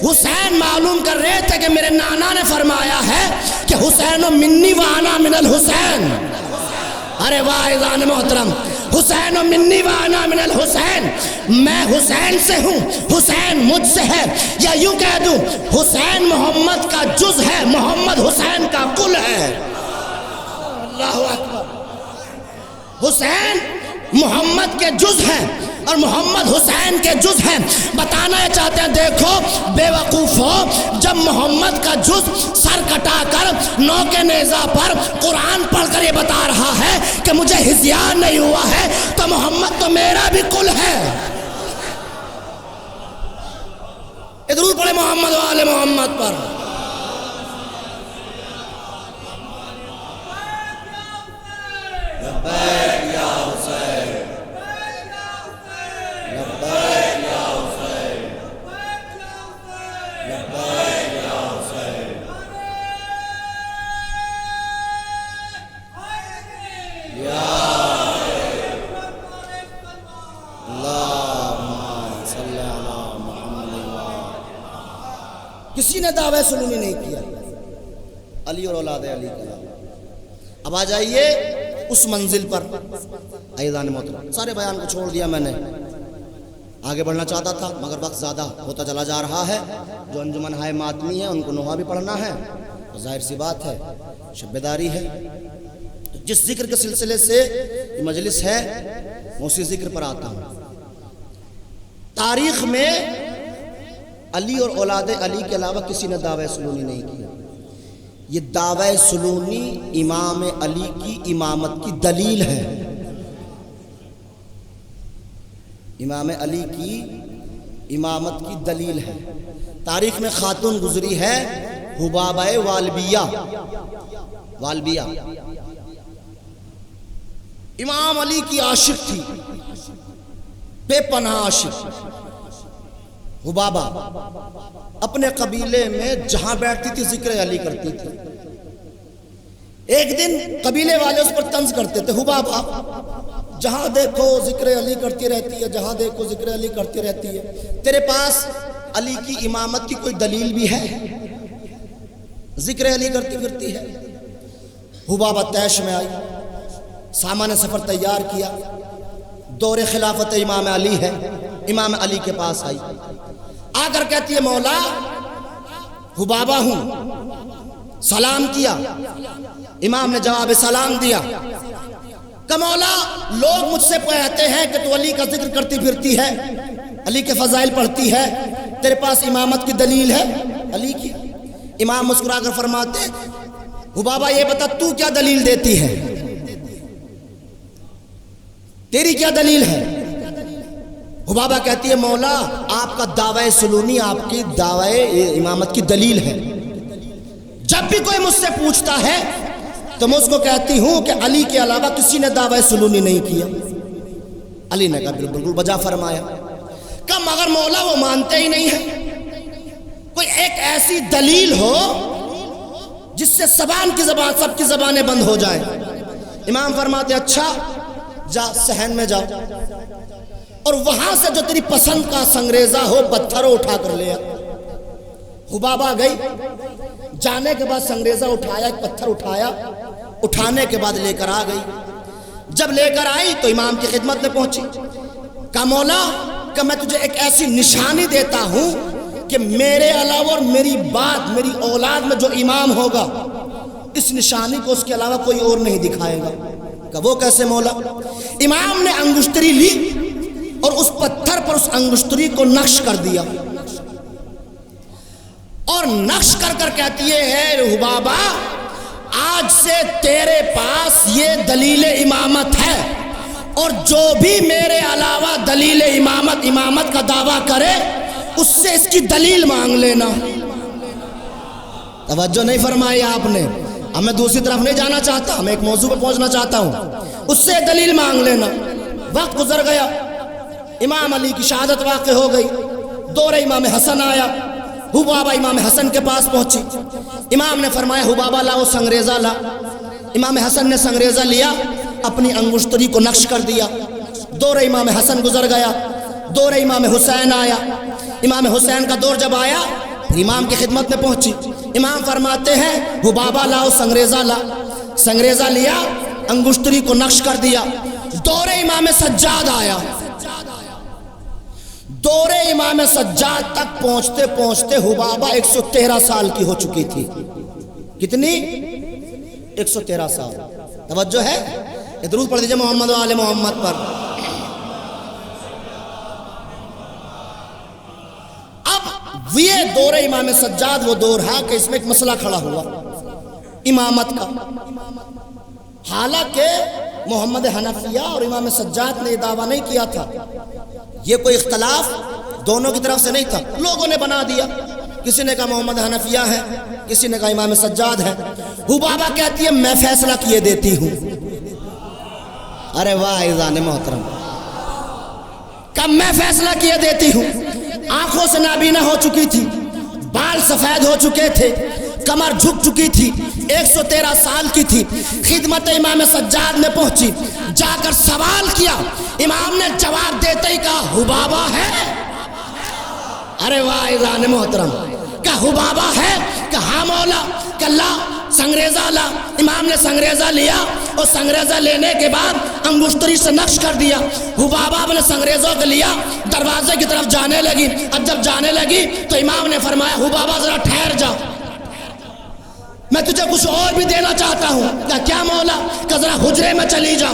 حسین معلوم کر رہے تھے کہ میرے نانا نے فرمایا ہے کہ حسین منی وانا من الحسین۔ ارے واہ اذان محترم، حسین منی وانا من الحسین، میں حسین سے ہوں، حسین مجھ سے ہے، یا یوں کہہ دوں حسین محمد کا جز ہے، محمد حسین کا کل ہے۔ اللہ اکبر۔ حسین محمد کے جز ہیں اور محمد حسین کے جز ہیں۔ بتانا یہ چاہتے ہیں، دیکھو بے وقوف ہو، جب محمد کا جز سر کٹا کر نوک نیزہ پر قرآن پڑھ کر یہ بتا رہا ہے کہ مجھے ہذیان نہیں ہوا ہے، تو محمد تو میرا بھی کل ہے۔ درود پڑھے محمد و آل محمد پر۔ لبیک یا حسین، لبیک یا حسین، لبیک یا حسین، یا اللہم صلی علی محمد۔ کسی نے دعوی سلونی نہیں کیا علی اور اولاد علی کا۔ اب آ جائیے اس منزل پر۔ ایزان محترم، سارے بیان کو چھوڑ دیا میں نے، آگے بڑھنا چاہتا تھا مگر وقت زیادہ ہوتا چلا جا رہا ہے۔ جو انجمن ہائے ماتمی ہے ان کو نوحہ بھی پڑھنا ہے، ظاہر سی بات ہے شب بیداری ہے۔ جس ذکر کے سلسلے سے یہ مجلس ہے میں اسی ذکر پر آتا ہوں۔ تاریخ میں علی اور اولاد علی کے علاوہ کسی نے دعوی سلونی نہیں کیا۔ یہ دعوی سلونی امام علی کی امامت کی دلیل ہے۔ امام علی کی امامت کی دلیل ہے۔ تاریخ میں خاتون گزری ہے حبابہ والبیہ، والبیہ امام علی کی عاشق تھی، بے پناہ عاشق۔ حبابہ اپنے قبیلے میں جہاں بیٹھتی تھی ذکر علی کرتی تھی۔ ایک دن قبیلے والے اس پر طنز کرتے تھے، حبابہ جہاں دیکھو ذکر علی کرتی رہتی ہے، جہاں دیکھو ذکر علی کرتی رہتی ہے، تیرے پاس علی کی امامت کی کوئی دلیل بھی ہے؟ ذکر علی کرتی پھرتی ہے۔ حبابہ طیش میں آئی، سامان سفر تیار کیا، دور خلافت امام علی ہے، امام علی کے پاس آئی، آ کر کہتی ہے مولا حبابہ ہوں، سلام کیا۔ امام نے جواب سلام دیا کہ مولا لوگ مجھ سے کہتے ہیں کہ تو علی کا ذکر کرتی پھرتی ہے، علی کے فضائل پڑھتی ہے، تیرے پاس امامت کی دلیل ہے علی کی؟ امام مسکرا کر فرماتے حبابہ یہ بتا تو کیا دلیل دیتی ہے، تیری کیا دلیل ہے؟ حبابہ کہتی ہے مولا آپ کا دعوی سلونی آپ کی دعوی امامت کی دلیل ہے۔ جب بھی کوئی مجھ سے پوچھتا ہے تو میں اس کو کہتی ہوں کہ علی کے علاوہ کسی نے دعوی سلونی نہیں کیا۔ علی نے کہا بالکل بجا فرمایا۔ کہ مگر مولا وہ مانتے ہی نہیں ہیں، کوئی ایک ایسی دلیل ہو جس سے زبان کی زبان سب کی زبانیں بند ہو جائیں۔ امام فرماتے اچھا جا صحن میں جاؤ اور وہاں سے جو تیری پسند کا سنگریزہ ہو پتھروں اٹھا کر لے آ۔ حبابہ گئی، جانے کے بعد سنگریزہ اٹھایا، ایک پتھر اٹھایا، اٹھانے کے بعد لے کر آ گئی۔ جب لے کر آئی تو امام کی خدمت میں پہنچی، کہا مولا کہ میں تجھے ایک ایسی نشانی دیتا ہوں کہ میرے علاوہ اور میری بعد میری اولاد میں جو امام ہوگا اس نشانی کو اس کے علاوہ کوئی اور نہیں دکھائے گا۔ کہ وہ کیسے مولا؟ امام نے انگشتری لی اور اس پتھر پر اس انگشتری کو نقش کر دیا اور نقش کر کر کہتی ہے حبابہ آج سے تیرے پاس یہ دلیل امامت ہے، اور جو بھی میرے علاوہ دلیل امامت کا دعویٰ کرے اس سے اس کی دلیل مانگ لینا۔ توجہ نہیں فرمائی آپ نے؟ اب میں دوسری طرف نہیں جانا چاہتا، میں ایک موضوع پہ پہنچنا چاہتا ہوں، اس سے دلیل مانگ لینا۔ وقت گزر گیا، امام علی کی شہادت واقع ہو گئی، دور امام حسن آیا، حبابہ امام حسن کے پاس پہنچی، امام نے فرمایا حبابہ لاؤ سنگریزہ لا۔ امام حسن نے سنگریزہ لیا، اپنی انگشتری کو نقش کر دیا۔ دور امام حسن گزر گیا، دور امام حسین آیا، امام حسین کا دور جب آیا امام کی خدمت میں پہنچی، امام فرماتے ہیں حبابہ لاؤ سنگریزہ لا۔ سنگریزہ لیا، انگشتری کو نقش کر دیا۔ دور امام سجاد آیا، دور امام سجاد تک پہنچتے پہنچتے حبابہ 113 سال کی ہو چکی تھی۔ کتنی؟ 113 سال۔ توجہ ہے؟ درود پڑھ دیجئے محمد و آل محمد پر۔ اب یہ دور امام سجاد وہ دور ہے کہ اس میں ایک مسئلہ کھڑا ہوا امامت کا۔ حالانکہ محمد حنفیہ اور امام سجاد نے یہ دعویٰ نہیں کیا تھا، یہ کوئی اختلاف دونوں کی طرف سے نہیں تھا، لوگوں نے بنا دیا، کسی نے کہا محمد حنفیہ ہے، کسی نے کہا امام سجاد ہے۔ حبابہ کہتی ہے میں فیصلہ کیے دیتی ہوں۔ ارے واہ عزیزان محترم، کب میں فیصلہ کیے دیتی ہوں۔ آنکھوں سے نابینا ہو چکی تھی، بال سفید ہو چکے تھے، کمر جھک چکی تھی، 113 سال کی تھی، خدمت امام سجاد میں پہنچی، جا کر سوال کیا، امام نے جواب دیتے ہی کہا حبابہ ہے۔ ارے واہ عزیزان محترم، کہ حبابہ ہے؟ کہ ہاں مولا، کہ لا سنگریزہ لا۔ امام نے سنگریزہ لیا اور سنگریزہ لینے کے بعد انگشتری سے نقش کر دیا۔ حبابہ نے سنگریزوں کو لیا، دروازے کی طرف جانے لگی۔ اب جب جانے لگی تو امام نے فرمایا حبابہ ذرا ٹھہر جا، میں تجھے کچھ اور بھی دینا چاہتا ہوں۔ کیا مولا؟ کہ ذرا حجرے میں چلی جا۔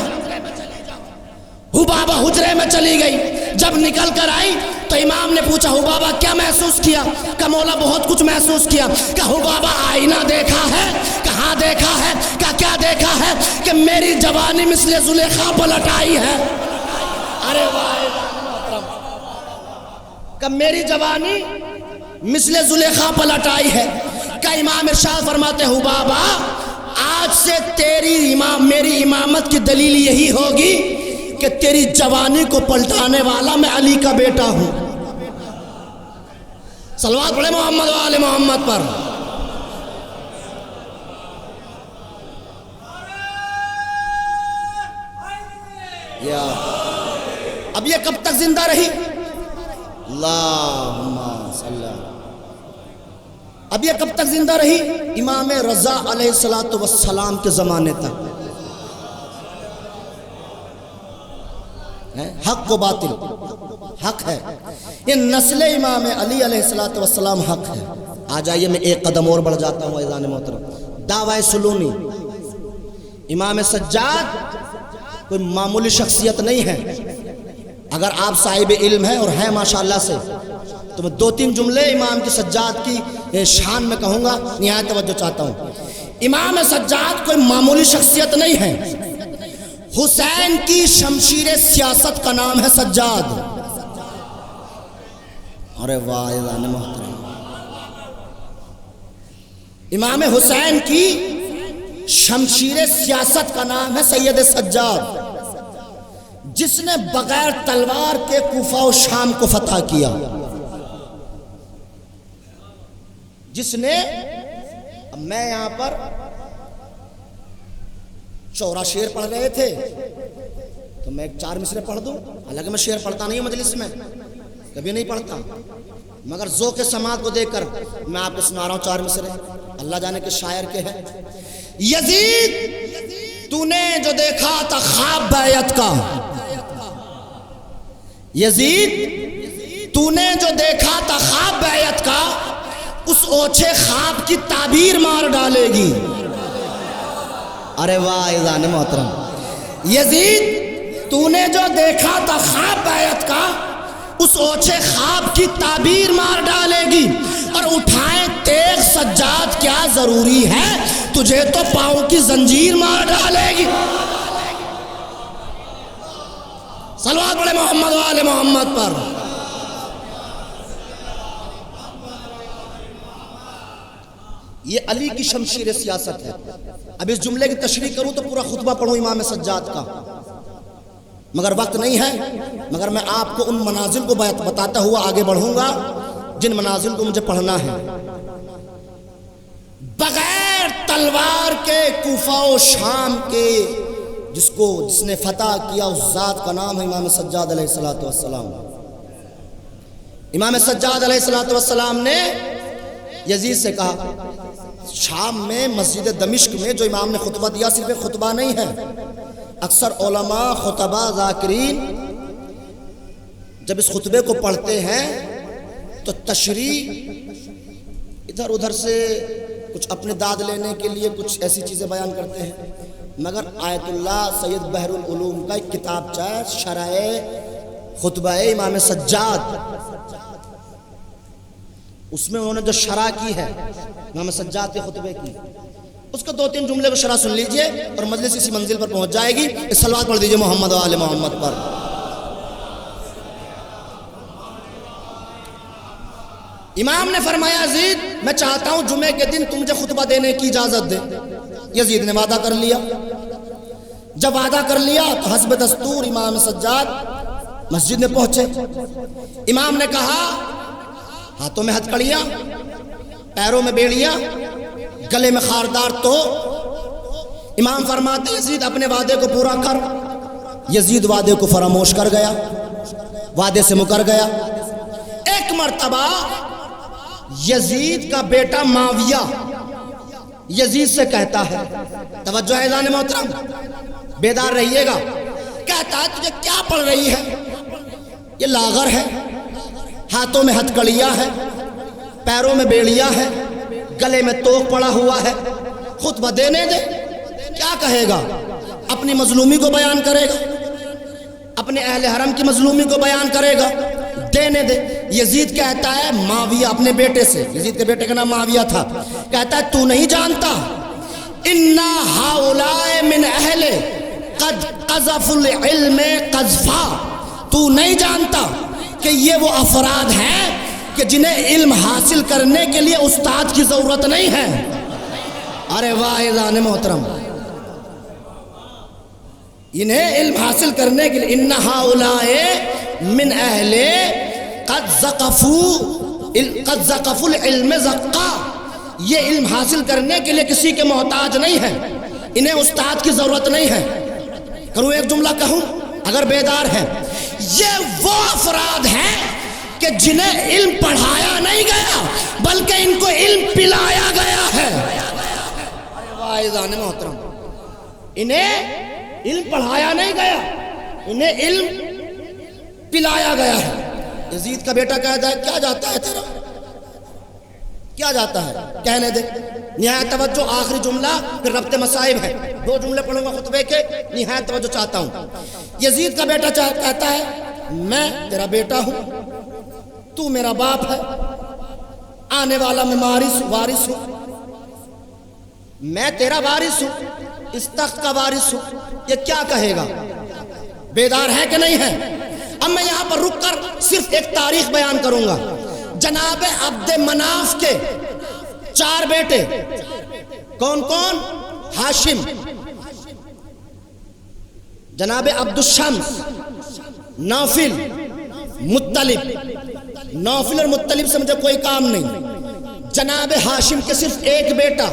حبابہ حجرے میں چلی گئی، جب نکل کر آئی تو امام نے پوچھا حبابہ کیا محسوس کیا؟ کہ مولا بہت کچھ محسوس کیا۔ کہ حبابہ آئینہ دیکھا ہے؟ کہ ہاں دیکھا ہے۔ کہ کیا دیکھا ہے؟ کہ میری جوانی مثل زلیخا پلٹ آئی ہے۔ ارے واہ، کہ میری جوانی مثل زلیخا پلٹ آئی ہے۔ کہ امام ارشاد فرماتے حبابہ آج سے میری امامت کی دلیل یہی ہوگی کہ تیری جوانی کو پلٹانے والا میں علی کا بیٹا ہوں۔ صلوات پڑھے محمد و آل محمد پر۔ اب یہ کب تک زندہ رہی؟ اللہم صلی اللہ۔ اب یہ کب تک زندہ رہی؟ امام رضا علیہ السلام کے زمانے تک۔ حق و باطل، حق ہے، یہ نسل امام علی علیہ السلام حق ہے۔ آ جائیے میں ایک قدم اور بڑھ جاتا ہوں عزیزان محترم۔ دعوی سلونی، امام سجاد کوئی معمولی شخصیت نہیں ہے۔ اگر آپ صاحب علم ہیں اور ہیں ماشاءاللہ سے تو میں 2-3 جملے امام کی سجاد کی شان میں کہوں گا، نہایت توجہ چاہتا ہوں۔ امام سجاد کوئی معمولی شخصیت نہیں ہے۔ حسین کی شمشیر سیاست کا نام ہے سجاد۔ ارے واہ عزیزان محترم، امام حسین کی شمشیر سیاست کا نام ہے سید سجاد، جس نے بغیر تلوار کے کوفہ و شام کو فتح کیا، جس نے، اب میں یہاں پر شعرا شعر پڑھ رہے تھے تو میں 4 مصرے پڑھ دوں، حالانکہ میں شعر پڑھتا نہیں ہوں مجلس میں، کبھی نہیں پڑھتا، مگر ذوق سماعت کو دیکھ کر میں آپ کو سنا رہا ہوں 4 مصرے، اللہ جانے کے شاعر کے ہیں۔ یزید تو نے جو دیکھا تھا خواب بیعت کا، یزید تو نے جو دیکھا تھا خواب بیعت کا، اس اوچھے خواب کی تعبیر مار ڈالے گی۔ ارے واہ عزیزان محترم، یزید تو نے جو دیکھا تھا خواب بیعت کا، اس اوچھے خواب کی تعبیر مار ڈالے گی، اور اٹھائیں تیغ سجاد کیا ضروری ہے، تجھے تو پاؤں کی زنجیر مار ڈالے گی. صلوات پڑھے محمد و آل محمد پر. یہ علی کی شمشیر سیاست ہے. اب اس جملے کی تشریح کروں تو پورا خطبہ پڑھوں امام سجاد کا، مگر وقت نہیں ہے. مگر میں آپ کو ان منازل کو بتاتا ہوا آگے بڑھوں گا جن منازل کو مجھے پڑھنا ہے. بغیر تلوار کے کوفہ و شام کے جس نے فتح کیا اس ذات کا نام ہے امام سجاد علیہ الصلوۃ والسلام. امام سجاد علیہ الصلوۃ والسلام نے یزید سے کہا، شام میں مسجد دمشق میں جو امام نے خطبہ دیا صرف ایک خطبہ نہیں ہے. اکثر علماء خطبہ ذاکرین جب اس خطبے کو پڑھتے ہیں تو تشریح ادھر ادھر سے کچھ اپنے داد لینے کے لیے کچھ ایسی چیزیں بیان کرتے ہیں. مگر آیت اللہ سید بحر العلوم کا ایک کتاب ہے شرح خطبہ امام سجاد، اس میں انہوں نے جو شرح کی ہے امام سجاد کے خطبے کی، اس کا 2-3 جملے کو شرح سن لیجئے اور مجلس اسی منزل پر پہنچ جائے گی. صلوات پڑھ دیجئے محمد و آل محمد پر. امام نے فرمایا یزید میں چاہتا ہوں جمعے کے دن تم مجھے خطبہ دینے کی اجازت دے. یزید نے وعدہ کر لیا. جب وعدہ کر لیا تو حسب دستور امام سجاد مسجد میں پہنچے. امام نے کہا ہاتھوں میں ہتھکڑیاں، پیروں میں بیڑیاں، گلے میں خاردار تو. امام فرماتے یزید اپنے وعدے کو پورا کر. یزید وعدے کو فراموش کر گیا، وعدے سے مکر گیا. ایک مرتبہ یزید کا بیٹا معاویہ یزید سے کہتا ہے، توجہ ہے اعلان محترم، بیدار رہیے گا. کہتا ہے تجھے کیا پڑ رہی ہے؟ یہ لاغر ہے، ہاتھوں میں ہتھکڑیاں ہے، پیروں میں بیڑیاں ہے، گلے میں توق پڑا ہوا ہے، خطبہ دینے دے. کیا کہے گا؟ اپنی مظلومی کو بیان کرے گا، اپنے اہل حرم کی مظلومی کو بیان کرے گا. دینے دے. یزید کہتا ہے معاویہ اپنے بیٹے سے، یزید کے بیٹے کا نام معاویہ تھا، کہتا ہے تو نہیں جانتا اِنَّا هَؤُلَاءِ مِنْ أَهْلِ قَدْ قَذَفُوا الْعِلْمِ قَذْفًا. تو نہیں جانتا کہ یہ وہ افراد ہیں کہ جنہیں علم حاصل کرنے کے لیے استاد کی ضرورت نہیں ہے. ارے واہ اذان محترم، انہیں علم حاصل کرنے کے لیے اِنَّ هَؤُلَاءِ مِنْ أَهْلِ قَدْ زَقَفُوا الْعِلْمِ زَقًّا. یہ علم حاصل کرنے کے لیے کسی کے محتاج نہیں ہے، انہیں استاد کی ضرورت نہیں ہے. کروں ایک جملہ کہوں اگر بیدار ہیں، یہ وہ افراد ہیں کہ جنہیں علم پڑھایا نہیں گیا بلکہ ان کو علم پلایا گیا ہے. واعظان محترم، انہیں علم پڑھایا نہیں گیا، انہیں علم پلایا گیا ہے. یزید کا بیٹا کہتا ہے کیا جاتا ہے تیرا، کیا جاتا ہے، کہنے دے. نہایت توجہ، آخری جملہ پھر ربط مصائب ہے. 2 جملے پڑھوں گا خطبے کے، نہایت توجہ چاہتا ہوں. یزید کا بیٹا کہتا ہے میں تیرا بیٹا ہوں، تو میرا باپ ہے، آنے والا میں وارث ہوں، میں تیرا وارث ہوں، اس تخت کا وارث ہوں. یہ کیا کہے گا؟ بیدار ہے کہ نہیں ہے؟ اب میں یہاں پر رک کر صرف ایک تاریخ بیان کروں گا. جناب عبد مناف کے 4 بیٹے کون کون؟ ہاشم، جناب عبد الشمس، نوفل، مطلب. نوفل اور مطلب سے مجھے کوئی کام نہیں. جناب ہاشم کے صرف ایک بیٹا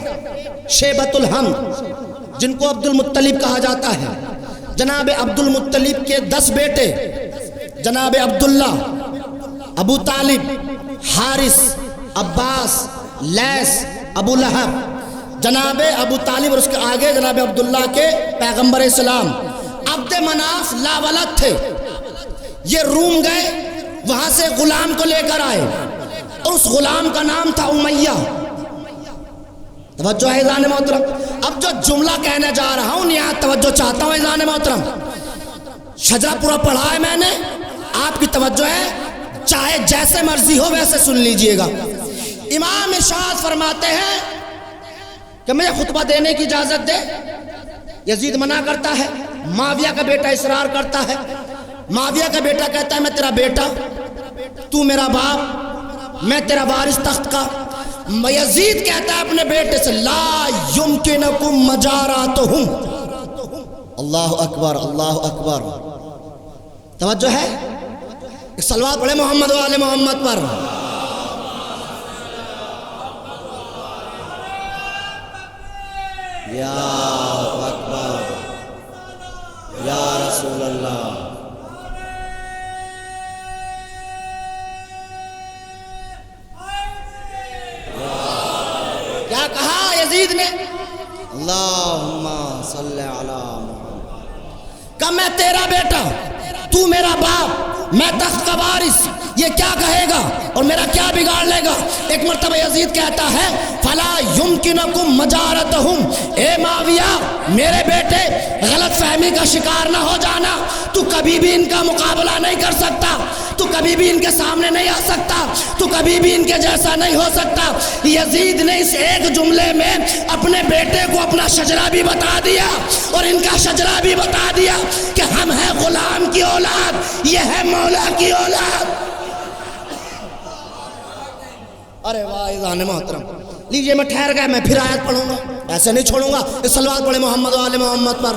شیبۃ الحمد جن کو عبد المطلب کہا جاتا ہے. جناب عبد المطلب کے 10 بیٹے جناب عبداللہ، ابو طالب، حارث، عباس، لیس، ابو لہب. جناب ابو طالب اور اس کے آگے جناب عبداللہ کے پیغمبر اسلام. عبد مناف لا ولد تھے، یہ روم گئے، وہاں سے غلام کو لے کر آئے اور اس غلام کا نام تھا امیہ. توجہ ہے اذان محترم. اب جو جملہ کہنے جا رہا ہوں نہایت توجہ چاہتا ہوں اذان محترم. شجرہ پورا پڑھا ہے میں نے، آپ کی توجہ ہے، چاہے جیسے مرضی ہو ویسے سن لیجئے گا. امام ارشاد فرماتے ہیں کہ مجھے خطبہ دینے کی اجازت دے. یزید منع کرتا ہے. معاویہ کا بیٹا اصرار کرتا ہے. معاویہ کا بیٹا کہتا ہے میں تیرا بیٹا، تو میرا باپ، میں تیرا وارث تخت کا. یزید کہتا ہے اپنے بیٹے سے لا یمکنکم مجاراتہم. اللہ اکبر، اللہ اکبر. توجہ ہے؟ ایک صلوات پڑھے محمد و آل محمد پر. یا اکبر یا رسول اللہ. کیا کہا یزید نے؟ اللہم صلی علی محمد. کہ میں تیرا بیٹا، تو میرا باپ، میں تخت کا وارث، یہ کیا کہے گا اور میرا کیا بگاڑ لے گا؟ ایک مرتبہ یزید کہتا ہے فلا یمکنکم مجارتہم. اے معاویہ میرے بیٹے، غلط فہمی کا شکار نہ ہو جانا. تو کبھی بھی ان کا مقابلہ نہیں کر سکتا، تو کبھی بھی ان کے سامنے نہیں آ سکتا، تو کبھی بھی ان کے جیسا نہیں ہو سکتا. یزید نے اس ایک جملے میں اپنے بیٹے کو اپنا شجرہ بھی بتا دیا اور ان کا شجرہ بھی بتا دیا کہ ہم ہیں غلام کی اولاد، یہ ہے مولا کی اولاد. ارے واہ اذان محترم. لیجئے میں ٹھہر گیا، میں پھر آیت پڑھوں گا، ایسے نہیں چھوڑوں گا. اس صلوات پڑھے محمد و آل محمد پر.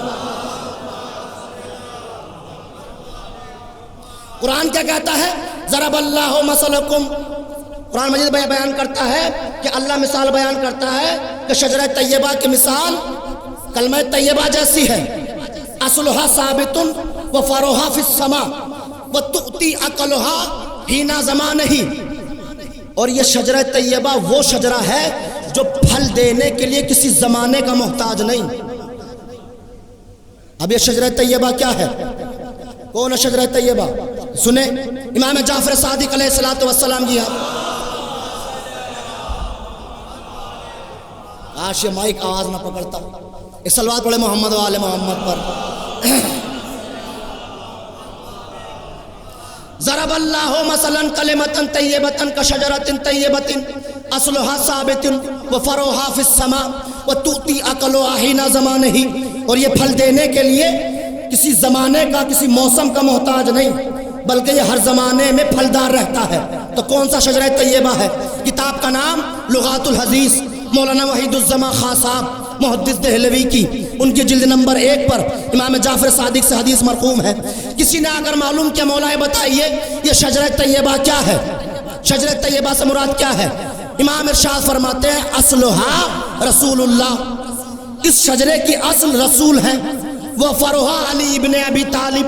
قرآن کیا کہتا ہے؟ ضرب اللہ مثلکم. قرآن مجید بیان کرتا ہے کہ اللہ مثال بیان کرتا ہے کہ شجرہ طیبہ کی مثال کلمہ طیبہ جیسی ہے. اصلها ثابت وفرعها فی السماء وتؤتی اکلها حین زمانہ. اور یہ شجرہ طیبہ وہ شجرہ ہے جو پھل دینے کے لیے کسی زمانے کا محتاج نہیں. اب یہ شجرہ طیبہ کیا ہے؟ کون ہے شجرہ طیبہ؟ سنیں امام جعفر صادق علیہ السلام جی. آج یہ مائک آواز نہ پکڑتا. ایک صلوات پڑھے محمد و آل محمد پر. ضرب اللہ مثلا کلمۃ طیبۃ کشجرۃ طیبۃ اصلها ثابت وفرعها فی السماء وتؤتی اکلها حین زمانہ. اور یہ پھل دینے کے لیے کسی زمانے کا، کسی موسم کا محتاج نہیں، بلکہ یہ ہر زمانے میں پھلدار رہتا ہے. تو کون سا شجرہ طیبہ ہے؟ کتاب کا نام لغات الحدیث، مولانا وحید الزمان خان صاحب محدث دہلوی کی، ان کی جلد نمبر 1 پر امام جعفر صادق سے حدیث مرقوم ہے. کسی نے اگر معلوم کیا مولا بتائیے یہ شجرہ طیبہ کیا ہے، شجرہ طیبہ سے مراد کیا ہے؟ امام ارشاد فرماتے ہیں اصلها رسول اللہ. اس شجرے کی اصل رسول ہے. وہ فرعها علی ابن ابی طالب،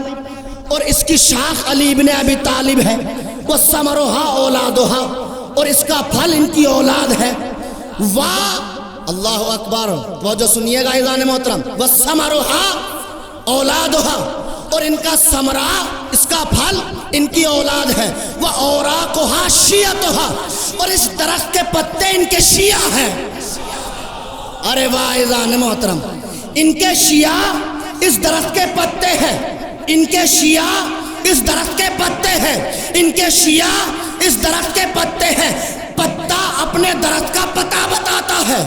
اور اس کی شاخ علی ابن ابی طالب ہے. وہ ثمرها اولادها، اور اس کا پھل ان کی اولاد ہے. واہ اللہ اکبر. توجہ سنیے گا اذان محترم. وَثَمَرُهَا اولادها، اور ان کا ثمرہ، اس کا پھل ان کی اولاد ہے. وَأَوْرَاقُهَا شِيَعَتُهَا، اور اس درخت کے پتے ان کے شیعہ ہیں. ارے واہ اذان محترم. ان کے شیعہ اس درخت کے پتے ہیں، ان کے شیعہ اس درخت کے پتے ہیں، ان کے شیعہ اس درخت کے پتے ہیں. پتا اپنے درخت کا پتا بتاتا ہے.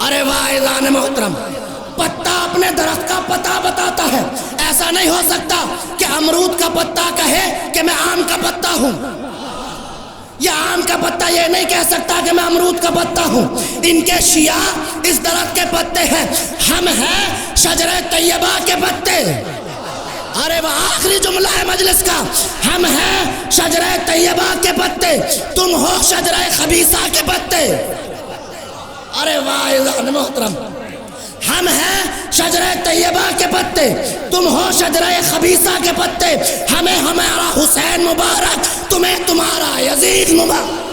ارے واہ اذان محترم. پتا اپنے درخت کا پتا بتاتا ہے. ایسا نہیں ہو سکتا کہ امرود کا پتا کہے کہ میں آم کا پتا ہوں، یا آم کا پتا یہ نہیں کہہ سکتا کہ میں امرود کا پتا ہوں. ان کے شیعہ اس درخت کے پتے ہیں. ہم ہیں شجرہ طیبہ کے پتے. ارے وہ آخری جملہ ہے مجلس کا. ہم ہیں شجرہ طیبہ کے پتے، تم ہو شجرہ خبیثہ کے پتے. ارے واہ اذان محترم. ہم ہیں شجرہ طیبہ کے پتے، تم ہو شجرہ خبیثہ کے پتے. ہمیں ہمارا حسین مبارک، تمہیں تمہارا یزید مبارک.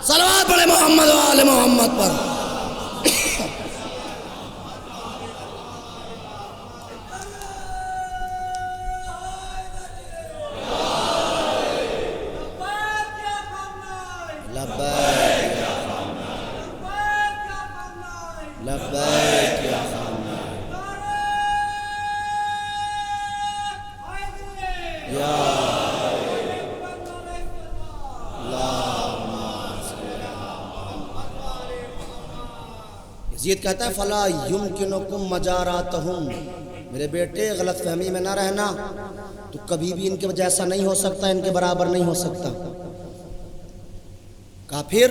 صلوات پڑھے محمد و آل محمد پر. لبیک یا خانہ یا یزید کہتا ہے فلا یمکنکم مجاراتہم، میرے بیٹے غلط فہمی میں نہ رہنا، تو کبھی بھی ان کے جیسا نہیں ہو سکتا، ان کے برابر نہیں ہو سکتا۔ کہا پھر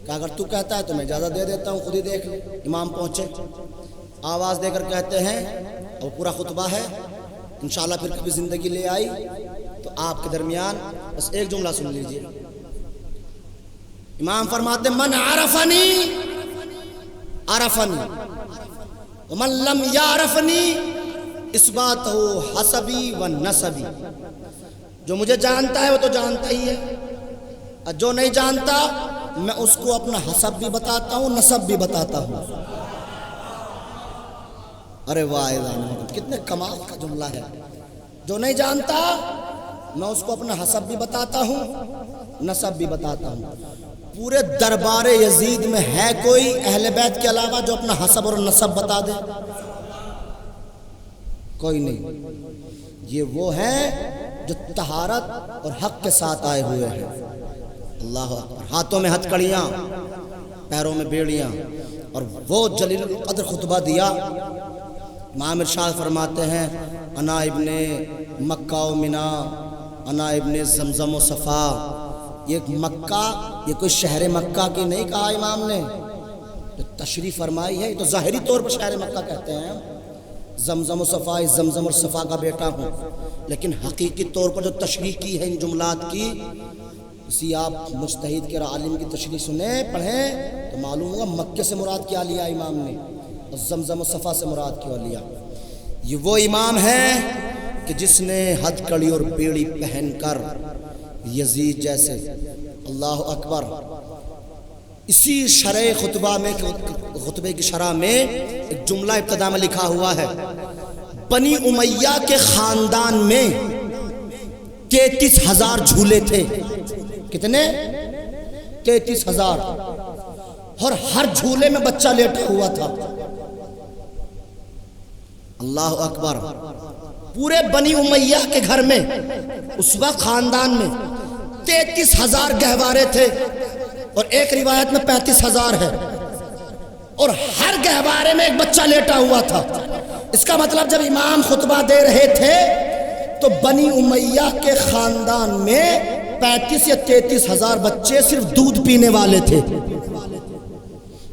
کہ اگر تو کہتا ہے تو میں اجازت دے دیتا ہوں، خود ہی دیکھ لے۔ امام پہنچے، آواز دے کر کہتے ہیں، اور پورا خطبہ ہے، انشاءاللہ پھر کبھی زندگی لے آئی تو آپ کے درمیان بس ایک جملہ سن لیجئے۔ امام فرماتے من عرفنی عرفنی ومن لم یعرفنی اثباتہ حسبی و نسبی، جو مجھے جانتا ہے وہ تو جانتا ہی ہے، اور جو نہیں جانتا میں اس کو اپنا حسب بھی بتاتا ہوں، نسب بھی بتاتا ہوں۔ ارے واہ، کتنے کمال کا جملہ ہے۔ جو نہیں جانتا میں اس کو اپنا حسب بھی بتاتا ہوں، نسب بھی بتاتا ہوں۔ پورے دربار یزید میں ہے کوئی اہل بیت کے علاوہ جو اپنا حسب اور نسب بتا دے؟ کوئی نہیں۔ یہ وہ ہیں جو طہارت اور حق کے ساتھ آئے ہوئے ہیں۔ اللہ اکبر۔ ہاتھوں میں ہتھ کڑیاں، پیروں میں بیڑیاں، اور وہ جلیل القدر خطبہ دیا۔ امام ارشاد فرماتے ہیں انا ابن مکہ و منا، انا ابن زمزم و صفا۔ یہ مکہ، یہ کوئی شہر مکہ کی نہیں کہا امام نے، جو تشریف فرمائی ہے، یہ تو ظاہری طور پر شہر مکہ کہتے ہیں، زمزم و صفا، اس زمزم اور صفا کا بیٹا ہوں، لیکن حقیقی طور پر جو تشریح کی ہے ان جملات کی، اسی آپ مجتہد کے عالم کی تشریح سنیں، پڑھیں تو معلوم ہوگا مکے سے مراد کیا لیا امام نے، اور زمزم و صفا سے مراد کیا لیا۔ یہ وہ امام ہے کہ جس نے ہتھ کڑی اور بیڑی پہن کر یزید جیسے، اللہ اکبر، اسی شرح خطبہ میں، خطبے کی شرح میں ایک جملہ ابتدا میں لکھا ہوا ہے، بنی امیہ کے خاندان میں 33,000 جھولے تھے۔ کتنے؟ 33,000، اور ہر جھولے میں بچہ لیٹا ہوا تھا۔ اللہ اکبر۔ پورے بنی امیہ کے گھر میں اس وقت خاندان میں 33,000 گہوارے تھے، اور ایک روایت میں 35,000 ہے، اور ہر گہوارے میں ایک بچہ لیٹا ہوا تھا۔ اس کا مطلب جب امام خطبہ دے رہے تھے تو بنی امیہ کے خاندان میں 35 یا 33,000 بچے صرف دودھ پینے والے تھے۔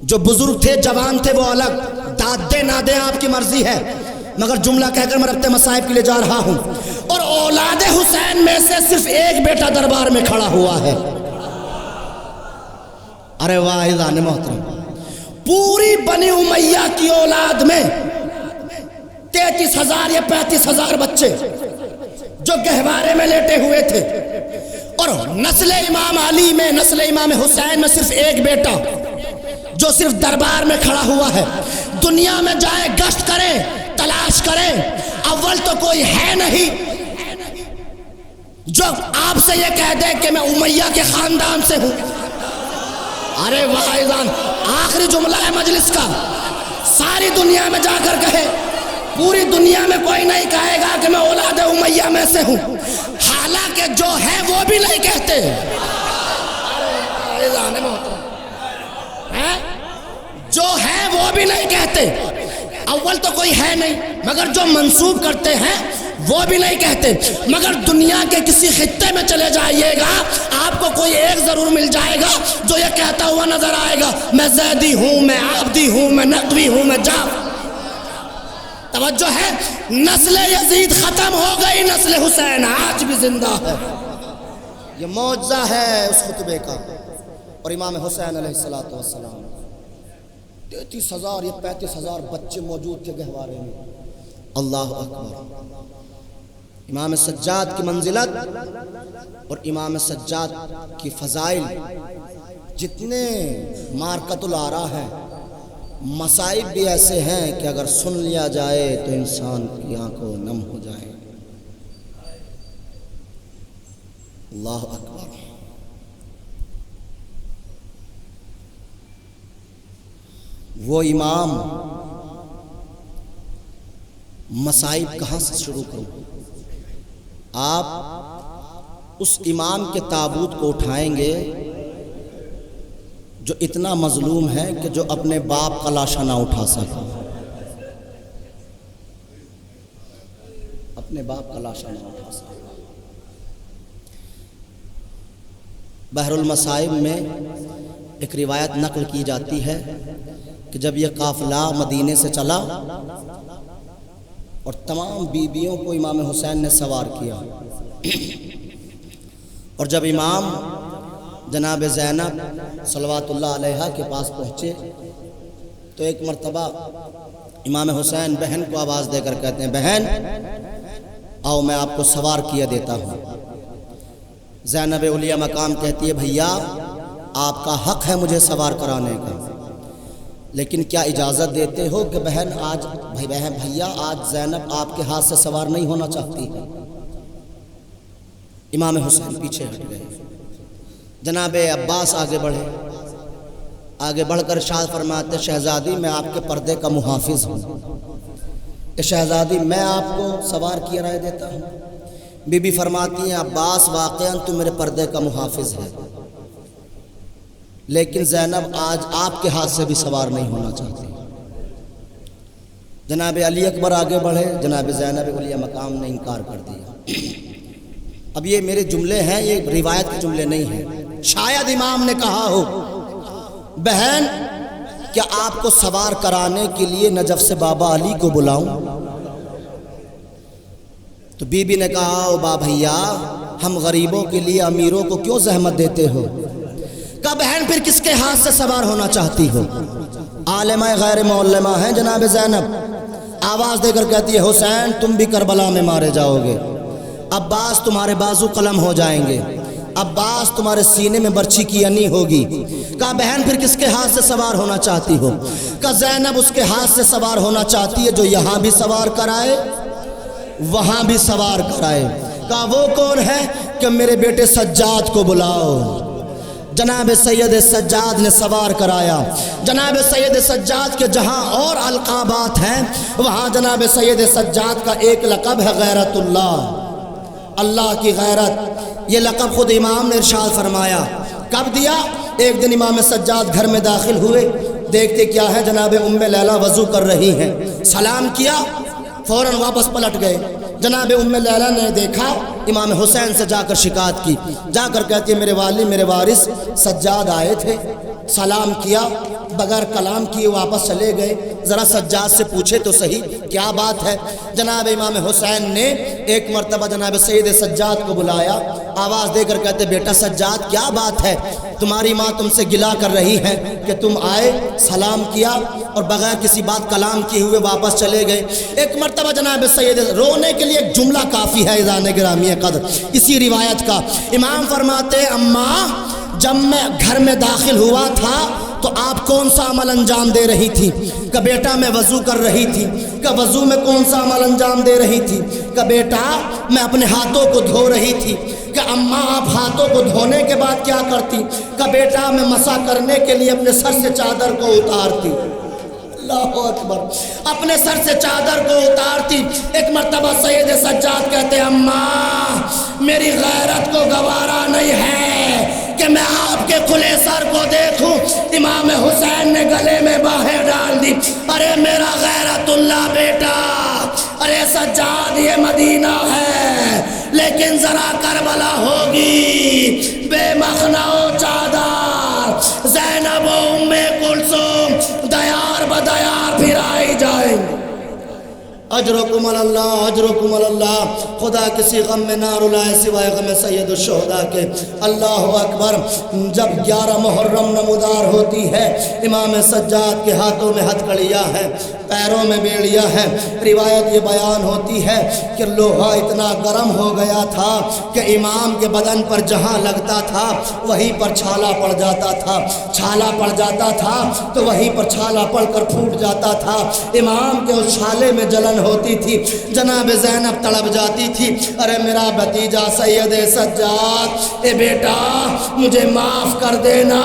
جو بزرگ تھے، جوان تھے، وہ الگ، داد دے نہ دے آپ کی مرضی ہے، مگر جملہ کہہ کر میں ربط مصائب کے لیے جا رہا ہوں۔ اور اولاد حسین میں سے صرف ایک بیٹا دربار میں کھڑا ہوا ہے۔ ارے واحد محترم، پوری بنی امیہ کی اولاد میں 33,000 یا 35,000 بچے جو گہوارے میں لیٹے ہوئے تھے، اور نسل امام علی میں، نسل امام حسین میں صرف ایک بیٹا جو صرف دربار میں کھڑا ہوا ہے۔ دنیا میں جائے گشت کرے، تلاش کرے، اول تو کوئی ہے نہیں جو آپ سے یہ کہہ دے کہ میں امیہ کے خاندان سے ہوں۔ ارے واعظان، آخری جملہ ہے مجلس کا، ساری دنیا میں جا کر کہے، پوری دنیا میں کوئی نہیں کہے گا کہ میں اولاد امیہ میں سے ہوں، حالانکہ جو ہے وہ بھی نہیں کہتے۔ جو ہے وہ بھی نہیں کہتے، اول تو کوئی ہے نہیں، مگر جو منسوب کرتے ہیں وہ بھی نہیں کہتے۔ مگر دنیا کے کسی خطے میں چلے جائیے گا، آپ کو کوئی ایک ضرور مل جائے گا جو یہ کہتا ہوا نظر آئے گا، میں زیدی ہوں، میں عابدی ہوں، میں نقوی ہوں، میں جعفری۔ توجہ ہے، نسل یزید ختم ہو گئی، نسل حسین آج بھی زندہ ہے۔ یہ معجزہ ہے اس خطبے کا۔ اور امام حسین علیہ السلام 33,000 یا 35,000 بچے موجود تھے گہوارے میں۔ اللہ اکبر۔ امام سجاد کی منزلت اور امام سجاد کی فضائل جتنے مارکت الآراء ہیں، مصائب بھی ایسے ہیں کہ اگر سن لیا جائے تو انسان کی آنکھوں نم ہو جائے۔ اللہ اکبر۔ وہ امام، مصائب کہاں سے شروع کروں؟ آپ اس امام کے تابوت کو اٹھائیں گے، جو اتنا مظلوم ہے کہ جو اپنے باپ کا لاشا نہ اٹھا سکا، اپنے باپ کا لاشا نہ اٹھا سکا۔ بحر المصائب میں ایک روایت نقل کی جاتی ہے کہ جب یہ قافلہ مدینے سے چلا اور تمام بیویوں کو امام حسین نے سوار کیا، اور جب امام جناب زینب صلوات اللہ علیہا کے پاس پہنچے تو ایک مرتبہ امام حسین بہن کو آواز دے کر کہتے ہیں، بہن آؤ میں آپ کو سوار کیا دیتا ہوں۔ زینب اولیاء مقام کہتی ہے، بھیا آپ کا حق ہے مجھے سوار کرانے کا، لیکن کیا اجازت دیتے ہو کہ بہن آج بھیا آج زینب آپ کے ہاتھ سے سوار نہیں ہونا چاہتی ہے؟ امام حسین پیچھے ہٹ گئے، جناب عباس آگے بڑھے، آگے بڑھ کر ارشاد فرماتے، شہزادی میں آپ کے پردے کا محافظ ہوں، شہزادی میں آپ کو سوار کیا رائے دیتا ہوں۔ بی بی فرماتی ہیں، عباس واقعاً تو میرے پردے کا محافظ ہے، لیکن زینب آج آپ کے ہاتھ سے بھی سوار نہیں ہونا چاہتی۔ جناب علی اکبر آگے بڑھے، جناب زینب اولیاء مقام نے انکار کر دیا۔ اب یہ میرے جملے ہیں، یہ روایت کے جملے نہیں ہیں، شاید امام نے کہا ہو، بہن کیا آپ کو سوار کرانے کے لیے نجف سے بابا علی کو بلاؤں؟ تو بی بی نے کہا، او با بھیا ہم غریبوں کے لیے امیروں کو کیوں زحمت دیتے ہو؟ کہا بہن پھر کس کے ہاتھ سے سوار ہونا چاہتی ہو؟ عالمہ غیر معلمہ ہیں جناب زینب، آواز دے کر کہتی ہے، حسین تم بھی کربلا میں مارے جاؤ گے، عباس تمہارے بازو قلم ہو جائیں گے، عباس تمہارے سینے میں برچھی کی انی ہوگی۔ کہا بہن پھر کس کے ہاتھ سے سوار ہونا چاہتی ہو؟ کہا زینب اس کے ہاتھ سے سوار ہونا چاہتی ہے جو یہاں بھی سوار کرائے وہاں بھی سوار کرائے۔ کہا وہ کون ہے؟ کہ میرے بیٹے سجاد کو بلاؤ۔ جناب سید سجاد نے سوار کرایا۔ جناب سید سجاد کے جہاں اور القابات ہیں وہاں جناب سید سجاد کا ایک لقب ہے غیرت اللہ، اللہ کی غیرت۔ یہ لقب خود امام نے ارشاد فرمایا، کب دیا؟ ایک دن امام سجاد گھر میں داخل ہوئے، دیکھتے کیا ہے جناب ام لیلہ وضو کر رہی ہیں، سلام کیا، فوراً واپس پلٹ گئے۔ جناب ام لیلہ نے دیکھا، امام حسین سے جا کر شکایت کی، جا کر کہتی ہے میرے والد میرے وارث سجاد آئے تھے، سلام کیا، بغیر کلام کیے واپس چلے گئے، ذرا سجاد سے پوچھے تو صحیح کیا بات ہے۔ جناب امام حسین نے ایک مرتبہ جناب سید سجاد کو بلایا، آواز دے کر کہتے بیٹا سجاد کیا بات ہے، تمہاری ماں تم سے گلا کر رہی ہے کہ تم آئے سلام کیا اور بغیر کسی بات کلام کیے ہوئے واپس چلے گئے۔ ایک مرتبہ جناب سید رونے کے لیے ایک جملہ کافی ہے اذان گرامی قدر اسی روایت کا، امام فرماتے اماں جب میں گھر میں داخل ہوا تھا تو آپ کون سا عمل انجام دے رہی تھی؟ کہ بیٹا میں وضو کر رہی تھی۔ کہ وضو میں کون سا عمل انجام دے رہی تھی؟ کہ بیٹا میں اپنے ہاتھوں کو دھو رہی تھی۔ کہ اماں آپ ہاتھوں کو دھونے کے بعد کیا کرتی؟ کہ بیٹا میں مسح کرنے کے لیے اپنے سر سے چادر کو اتارتی۔ اللہ اکبر، اپنے سر سے چادر کو اتارتی۔ ایک مرتبہ سید سجاد کہتے اماں میری غیرت کو گوارا نہیں ہے کہ میں آپ کے کھلے سر کو دیکھوں۔ امام حسین نے گلے میں باہیں ڈال دی، ارے میرا غیرت اللہ بیٹا، ارے سجاد یہ مدینہ ہے لیکن ذرا کربلا ہوگی، بے مخنا و چادر زینب و ام کلثوم دیار بدیار پھر آئی جائیں۔ اجرکم اللہ اجرکم اللہ، خدا کسی غم میں نہ رلائے سوائے غم سید الشہداء کے۔ اللہ اکبر، جب 11 محرم نمودار ہوتی ہے، امام سجاد کے ہاتھوں میں ہتھکڑیاں ہیں، پیروں میں بیڑیاں ہیں۔ روایت یہ بیان ہوتی ہے کہ لوہا اتنا گرم ہو گیا تھا کہ امام کے بدن پر جہاں لگتا تھا وہیں پر چھالا پڑ جاتا تھا، چھالا پڑ جاتا تھا تو وہیں پر چھالا پڑ کر پھوٹ جاتا تھا۔ امام کے اس چھالے میں جلن ہوتی تھی، جناب زینب تڑپ جاتی تھی، ارے میرا بھتیجا سید سجاد، اے بیٹا مجھے معاف کر دینا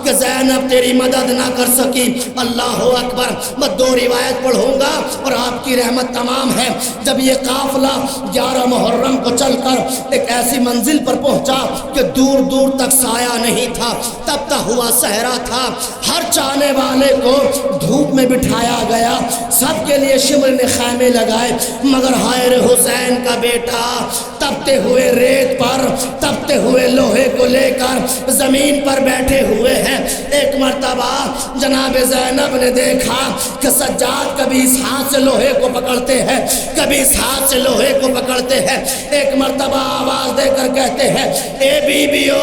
کہ زینب تیری مدد نہ کر سکی۔ اللہ اکبر، دو روایت آیت پڑھوں گا اور آپ کی رحمت تمام ہے۔ جب یہ قافلہ 11 محرم کو چل کر ایک ایسی منزل پر پہنچا کہ دور دور تک سایہ نہیں تھا، تبتا ہوا صحرا تھا، ہر چاہنے والے کو دھوپ میں بٹھایا گیا، سب کے لیے شمر نے خیمے لگائے، مگر حائر حسین کا بیٹا تپتے ہوئے ریت پر، تپتے ہوئے لوہے کو لے کر زمین پر بیٹھے ہوئے ہیں۔ ایک مرتبہ جناب زینب نے دیکھا کہ سجاد کبھی اس ہاتھ سے لوہے کو پکڑتے ہیں، کبھی اس ہاتھ سے لوہے کو پکڑتے ہیں۔ ایک مرتبہ آواز دے کر کہتے ہیں، اے بیبیو،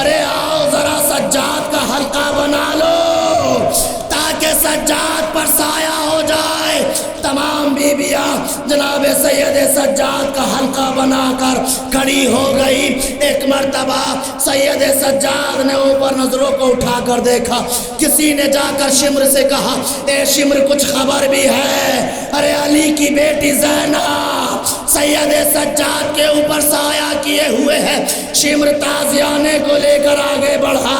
ارے آؤ ذرا سجاد کا حلقہ بنا لو تاکہ سجاد پر سایہ ہو جائے۔ تمام بیبیاں جناب سید سجاد کا حلقہ بنا کر کھڑی ہو گئی۔ ایک مرتبہ سید سجاد نے اوپر نظروں کو اٹھا کر دیکھا، کسی نے جا کر شمر سے کہا، اے شمر کچھ خبر بھی ہے؟ ارے علی کی بیٹی زینب سید سجاد کے اوپر سایہ کیے ہوئے ہے۔ شمر تازیانے کو لے کر آگے بڑھا،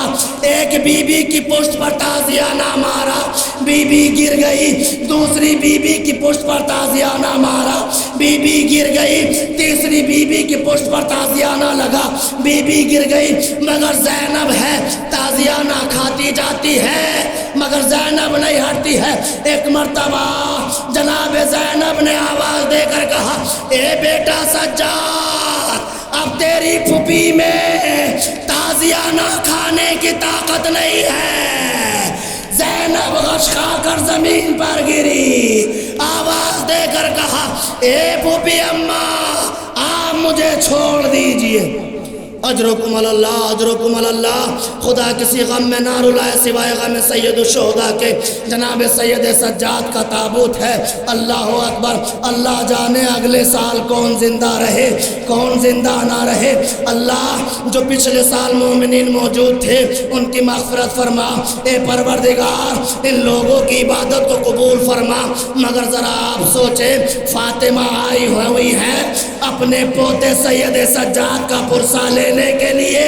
ایک بی بی کی پشت پر تازیانہ مارا، بی بی گر گئی، دوسری بی بی کی پشت پر تازیانہ مارا، بی بی گر گئی، تیسری بی بی کی پشت پر تازیانہ لگا، بی بی گر گئی، مگر زینب ہے تازیانہ کھاتی جاتی ہے مگر زینب نہیں ہٹتی ہے۔ ایک مرتبہ جناب زینب نے آواز دے کر کہا، اے بیٹا سجاد، اب تیری پھوپھی میں تازیانہ کھانے کی طاقت نہیں ہے۔ زینب غش کھا کر زمین پر گری، آواز دے کر کہا، اے پھوپھی اماں، آپ مجھے چھوڑ دیجئے۔ اجرکم اللہ، اجرکم اللہ، خدا کسی غم میں نہ رلائے سوائے غم سید الشہداء کے۔ جناب سید سجاد کا تابوت ہے۔ اللہ اکبر، اللہ جانے اگلے سال کون زندہ رہے کون زندہ نہ رہے۔ اللہ جو پچھلے سال مومنین موجود تھے ان کی مغفرت فرما، اے پروردگار ان لوگوں کی عبادت کو قبول فرما۔ مگر ذرا آپ سوچیں، فاطمہ آئی ہوئی ہے اپنے پوتے سید سجاد کا پرسہ لینے کے لیے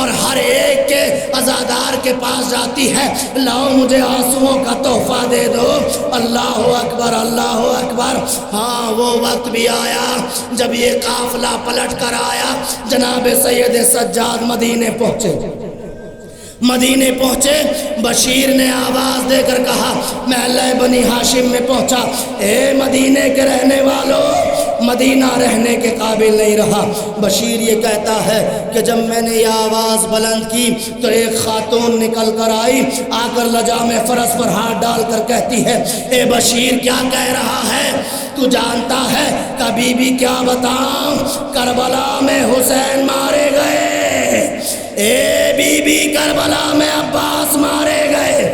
اور ہر ایک کے عزادار کے پاس جاتی ہے، لاؤ مجھے آنسوؤں کا تحفہ دے دو۔ اللہ اکبر، اللہ اکبر۔ ہاں وہ وقت بھی آیا جب یہ قافلہ پلٹ کر آیا، جناب سید سجاد مدینے پہنچے۔ مدینے پہنچے، بشیر نے آواز دے کر کہا، محلہ بنی ہاشم میں پہنچا، اے مدینے کے رہنے والوں، مدینہ رہنے کے قابل نہیں رہا۔ بشیر یہ کہتا ہے کہ جب میں نے یہ آواز بلند کی تو ایک خاتون نکل کر آئی، آ کر لجام فرس پر ہاتھ ڈال کر کہتی ہے، اے بشیر کیا کہہ رہا ہے؟ تو جانتا ہے کبھی بھی کیا بتاؤں، کربلا میں حسین مارے گئے، اے بی بی کربلا میں عباس مارے گئے۔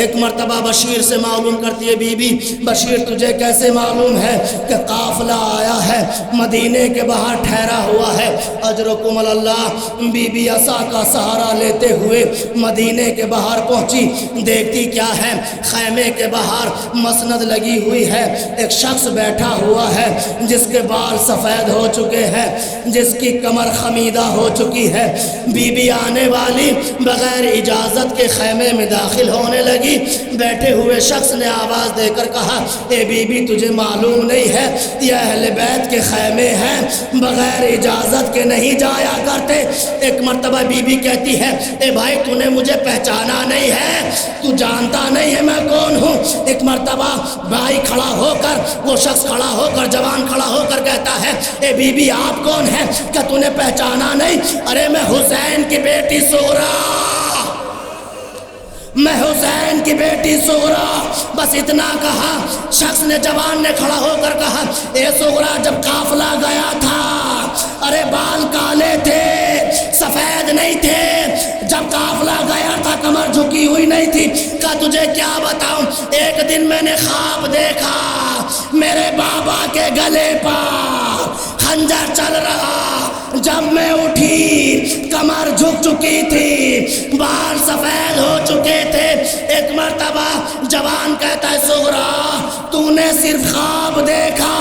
ایک مرتبہ بشیر سے معلوم کرتی ہے بی بی، بشیر تجھے کیسے معلوم ہے کہ قافلہ آیا ہے، مدینے کے باہر ٹھہرا ہوا ہے؟ اجرکم اللہ۔ بی بی عصا کا سہارا لیتے ہوئے مدینے کے باہر پہنچی، دیکھتی کیا ہے، خیمے کے باہر مسند لگی ہوئی ہے، ایک شخص بیٹھا ہوا ہے جس کے بال سفید ہو چکے ہیں، جس کی کمر خمیدہ ہو چکی ہے۔ بی بی آنے والی بغیر اجازت کے خیمے میں داخل ہونے لگی۔ بیٹھے ہوئے شخص نے آواز دے کر کہا، اے بی بی تجھے معلوم نہیں ہے یہ اہل بیت کے خیمے ہیں، بغیر اجازت کے نہیں جایا کرتے۔ ایک مرتبہ بی بی کہتی ہے، اے بھائی تو نے مجھے پہچانا نہیں ہے، تو جانتا نہیں ہے میں کون ہوں؟ ایک مرتبہ بھائی کھڑا ہو کر، وہ شخص کھڑا ہو کر، جوان کھڑا ہو کر کہتا ہے، اے بی بی آپ کون ہیں؟ کیا تو نے پہچانا نہیں؟ ارے میں حسین کی بیٹی سغرا، میں حسین کی بیٹی سغرا۔ بس اتنا کہا، شخص نے، جوان نے کھڑا ہو کر کہا، اے سغرا جب قافلہ گیا تھا، ارے بال کالے تھے، سفید نہیں تھے، جب قافلہ گیا تھا کمر جھکی ہوئی نہیں تھی۔ کہا تجھے کیا بتاؤں، ایک دن میں نے خواب دیکھا میرے بابا کے گلے پر خنجر چل رہا، جب میں اٹھی کمر جھک چکی تھی، بال سفید ہو چکے تھے۔ ایک مرتبہ جوان کہتا ہے، سغرا تو نے صرف خواب دیکھا،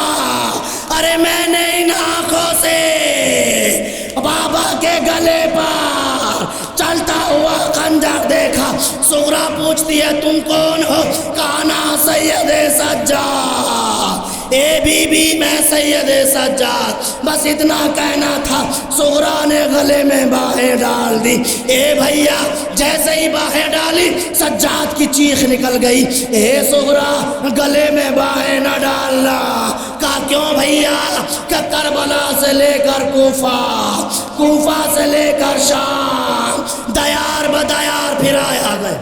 ارے میں نے ان آنکھوں سے بابا کے گلے پر چلتا ہوا خنجر دیکھا. صغرا پوچھتی ہے تم کون ہو؟ کانا سید سجاد. اے بی بی میں سید سجاد. بس اتنا کہنا تھا. صغرا نے گلے میں باہیں ڈال دی. اے بھیا جیسے ہی باہیں ڈالی سجاد کی چیخ نکل گئی. اے صغرا گلے میں باہیں نہ ڈالنا. کہا کیوں بھیا؟ کہ کربلا سے لے کر کوفہ، کوفہ سے لے کر شام، دیار بدیار پھرایا گئے.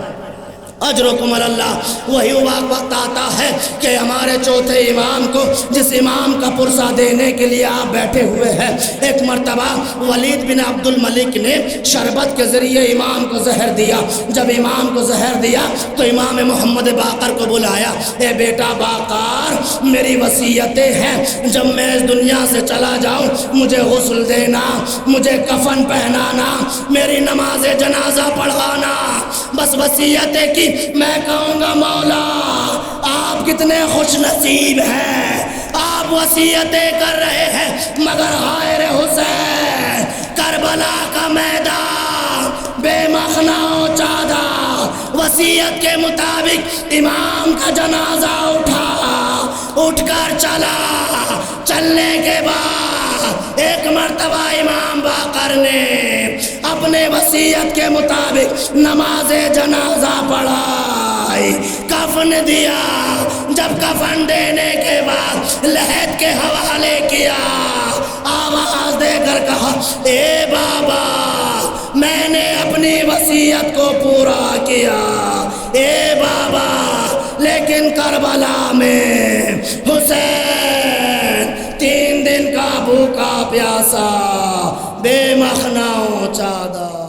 اجرکم اللہ. وہی وقت آتا ہے کہ ہمارے چوتھے امام کو، جس امام کا پرسہ دینے کے لیے آپ بیٹھے ہوئے ہیں، ایک مرتبہ ولید بن عبد الملک نے شربت کے ذریعے امام کو زہر دیا. جب امام کو زہر دیا تو امام محمد باقر کو بلایا. اے بیٹا باقر، میری وصیتیں ہیں، جب میں اس دنیا سے چلا جاؤں مجھے غسل دینا، مجھے کفن پہنانا، میری نماز جنازہ پڑھانا. بس وصیتیں کی. میں کہوں گا مولا آپ کتنے خوش نصیب ہیں، آپ وصیتیں کر رہے ہیں، مگر غیر حسین کربلا کا میدان بے مخنا و چادہ. وصیت کے مطابق امام کا جنازہ اٹھ کر چلا. چلنے کے بعد ایک مرتبہ امام باقر نے اپنے وصیت کے مطابق نماز جنازہ پڑھائی، کفن دیا. جب کفن دینے کے بعد لحد کے حوالے کیا، آواز دے کر کہا اے بابا میں نے اپنی وصیت کو پورا کیا. اے بابا لیکن کربلا میں حسین 3 دن کا بھوکا پیاسا بے مخنا و چادہ.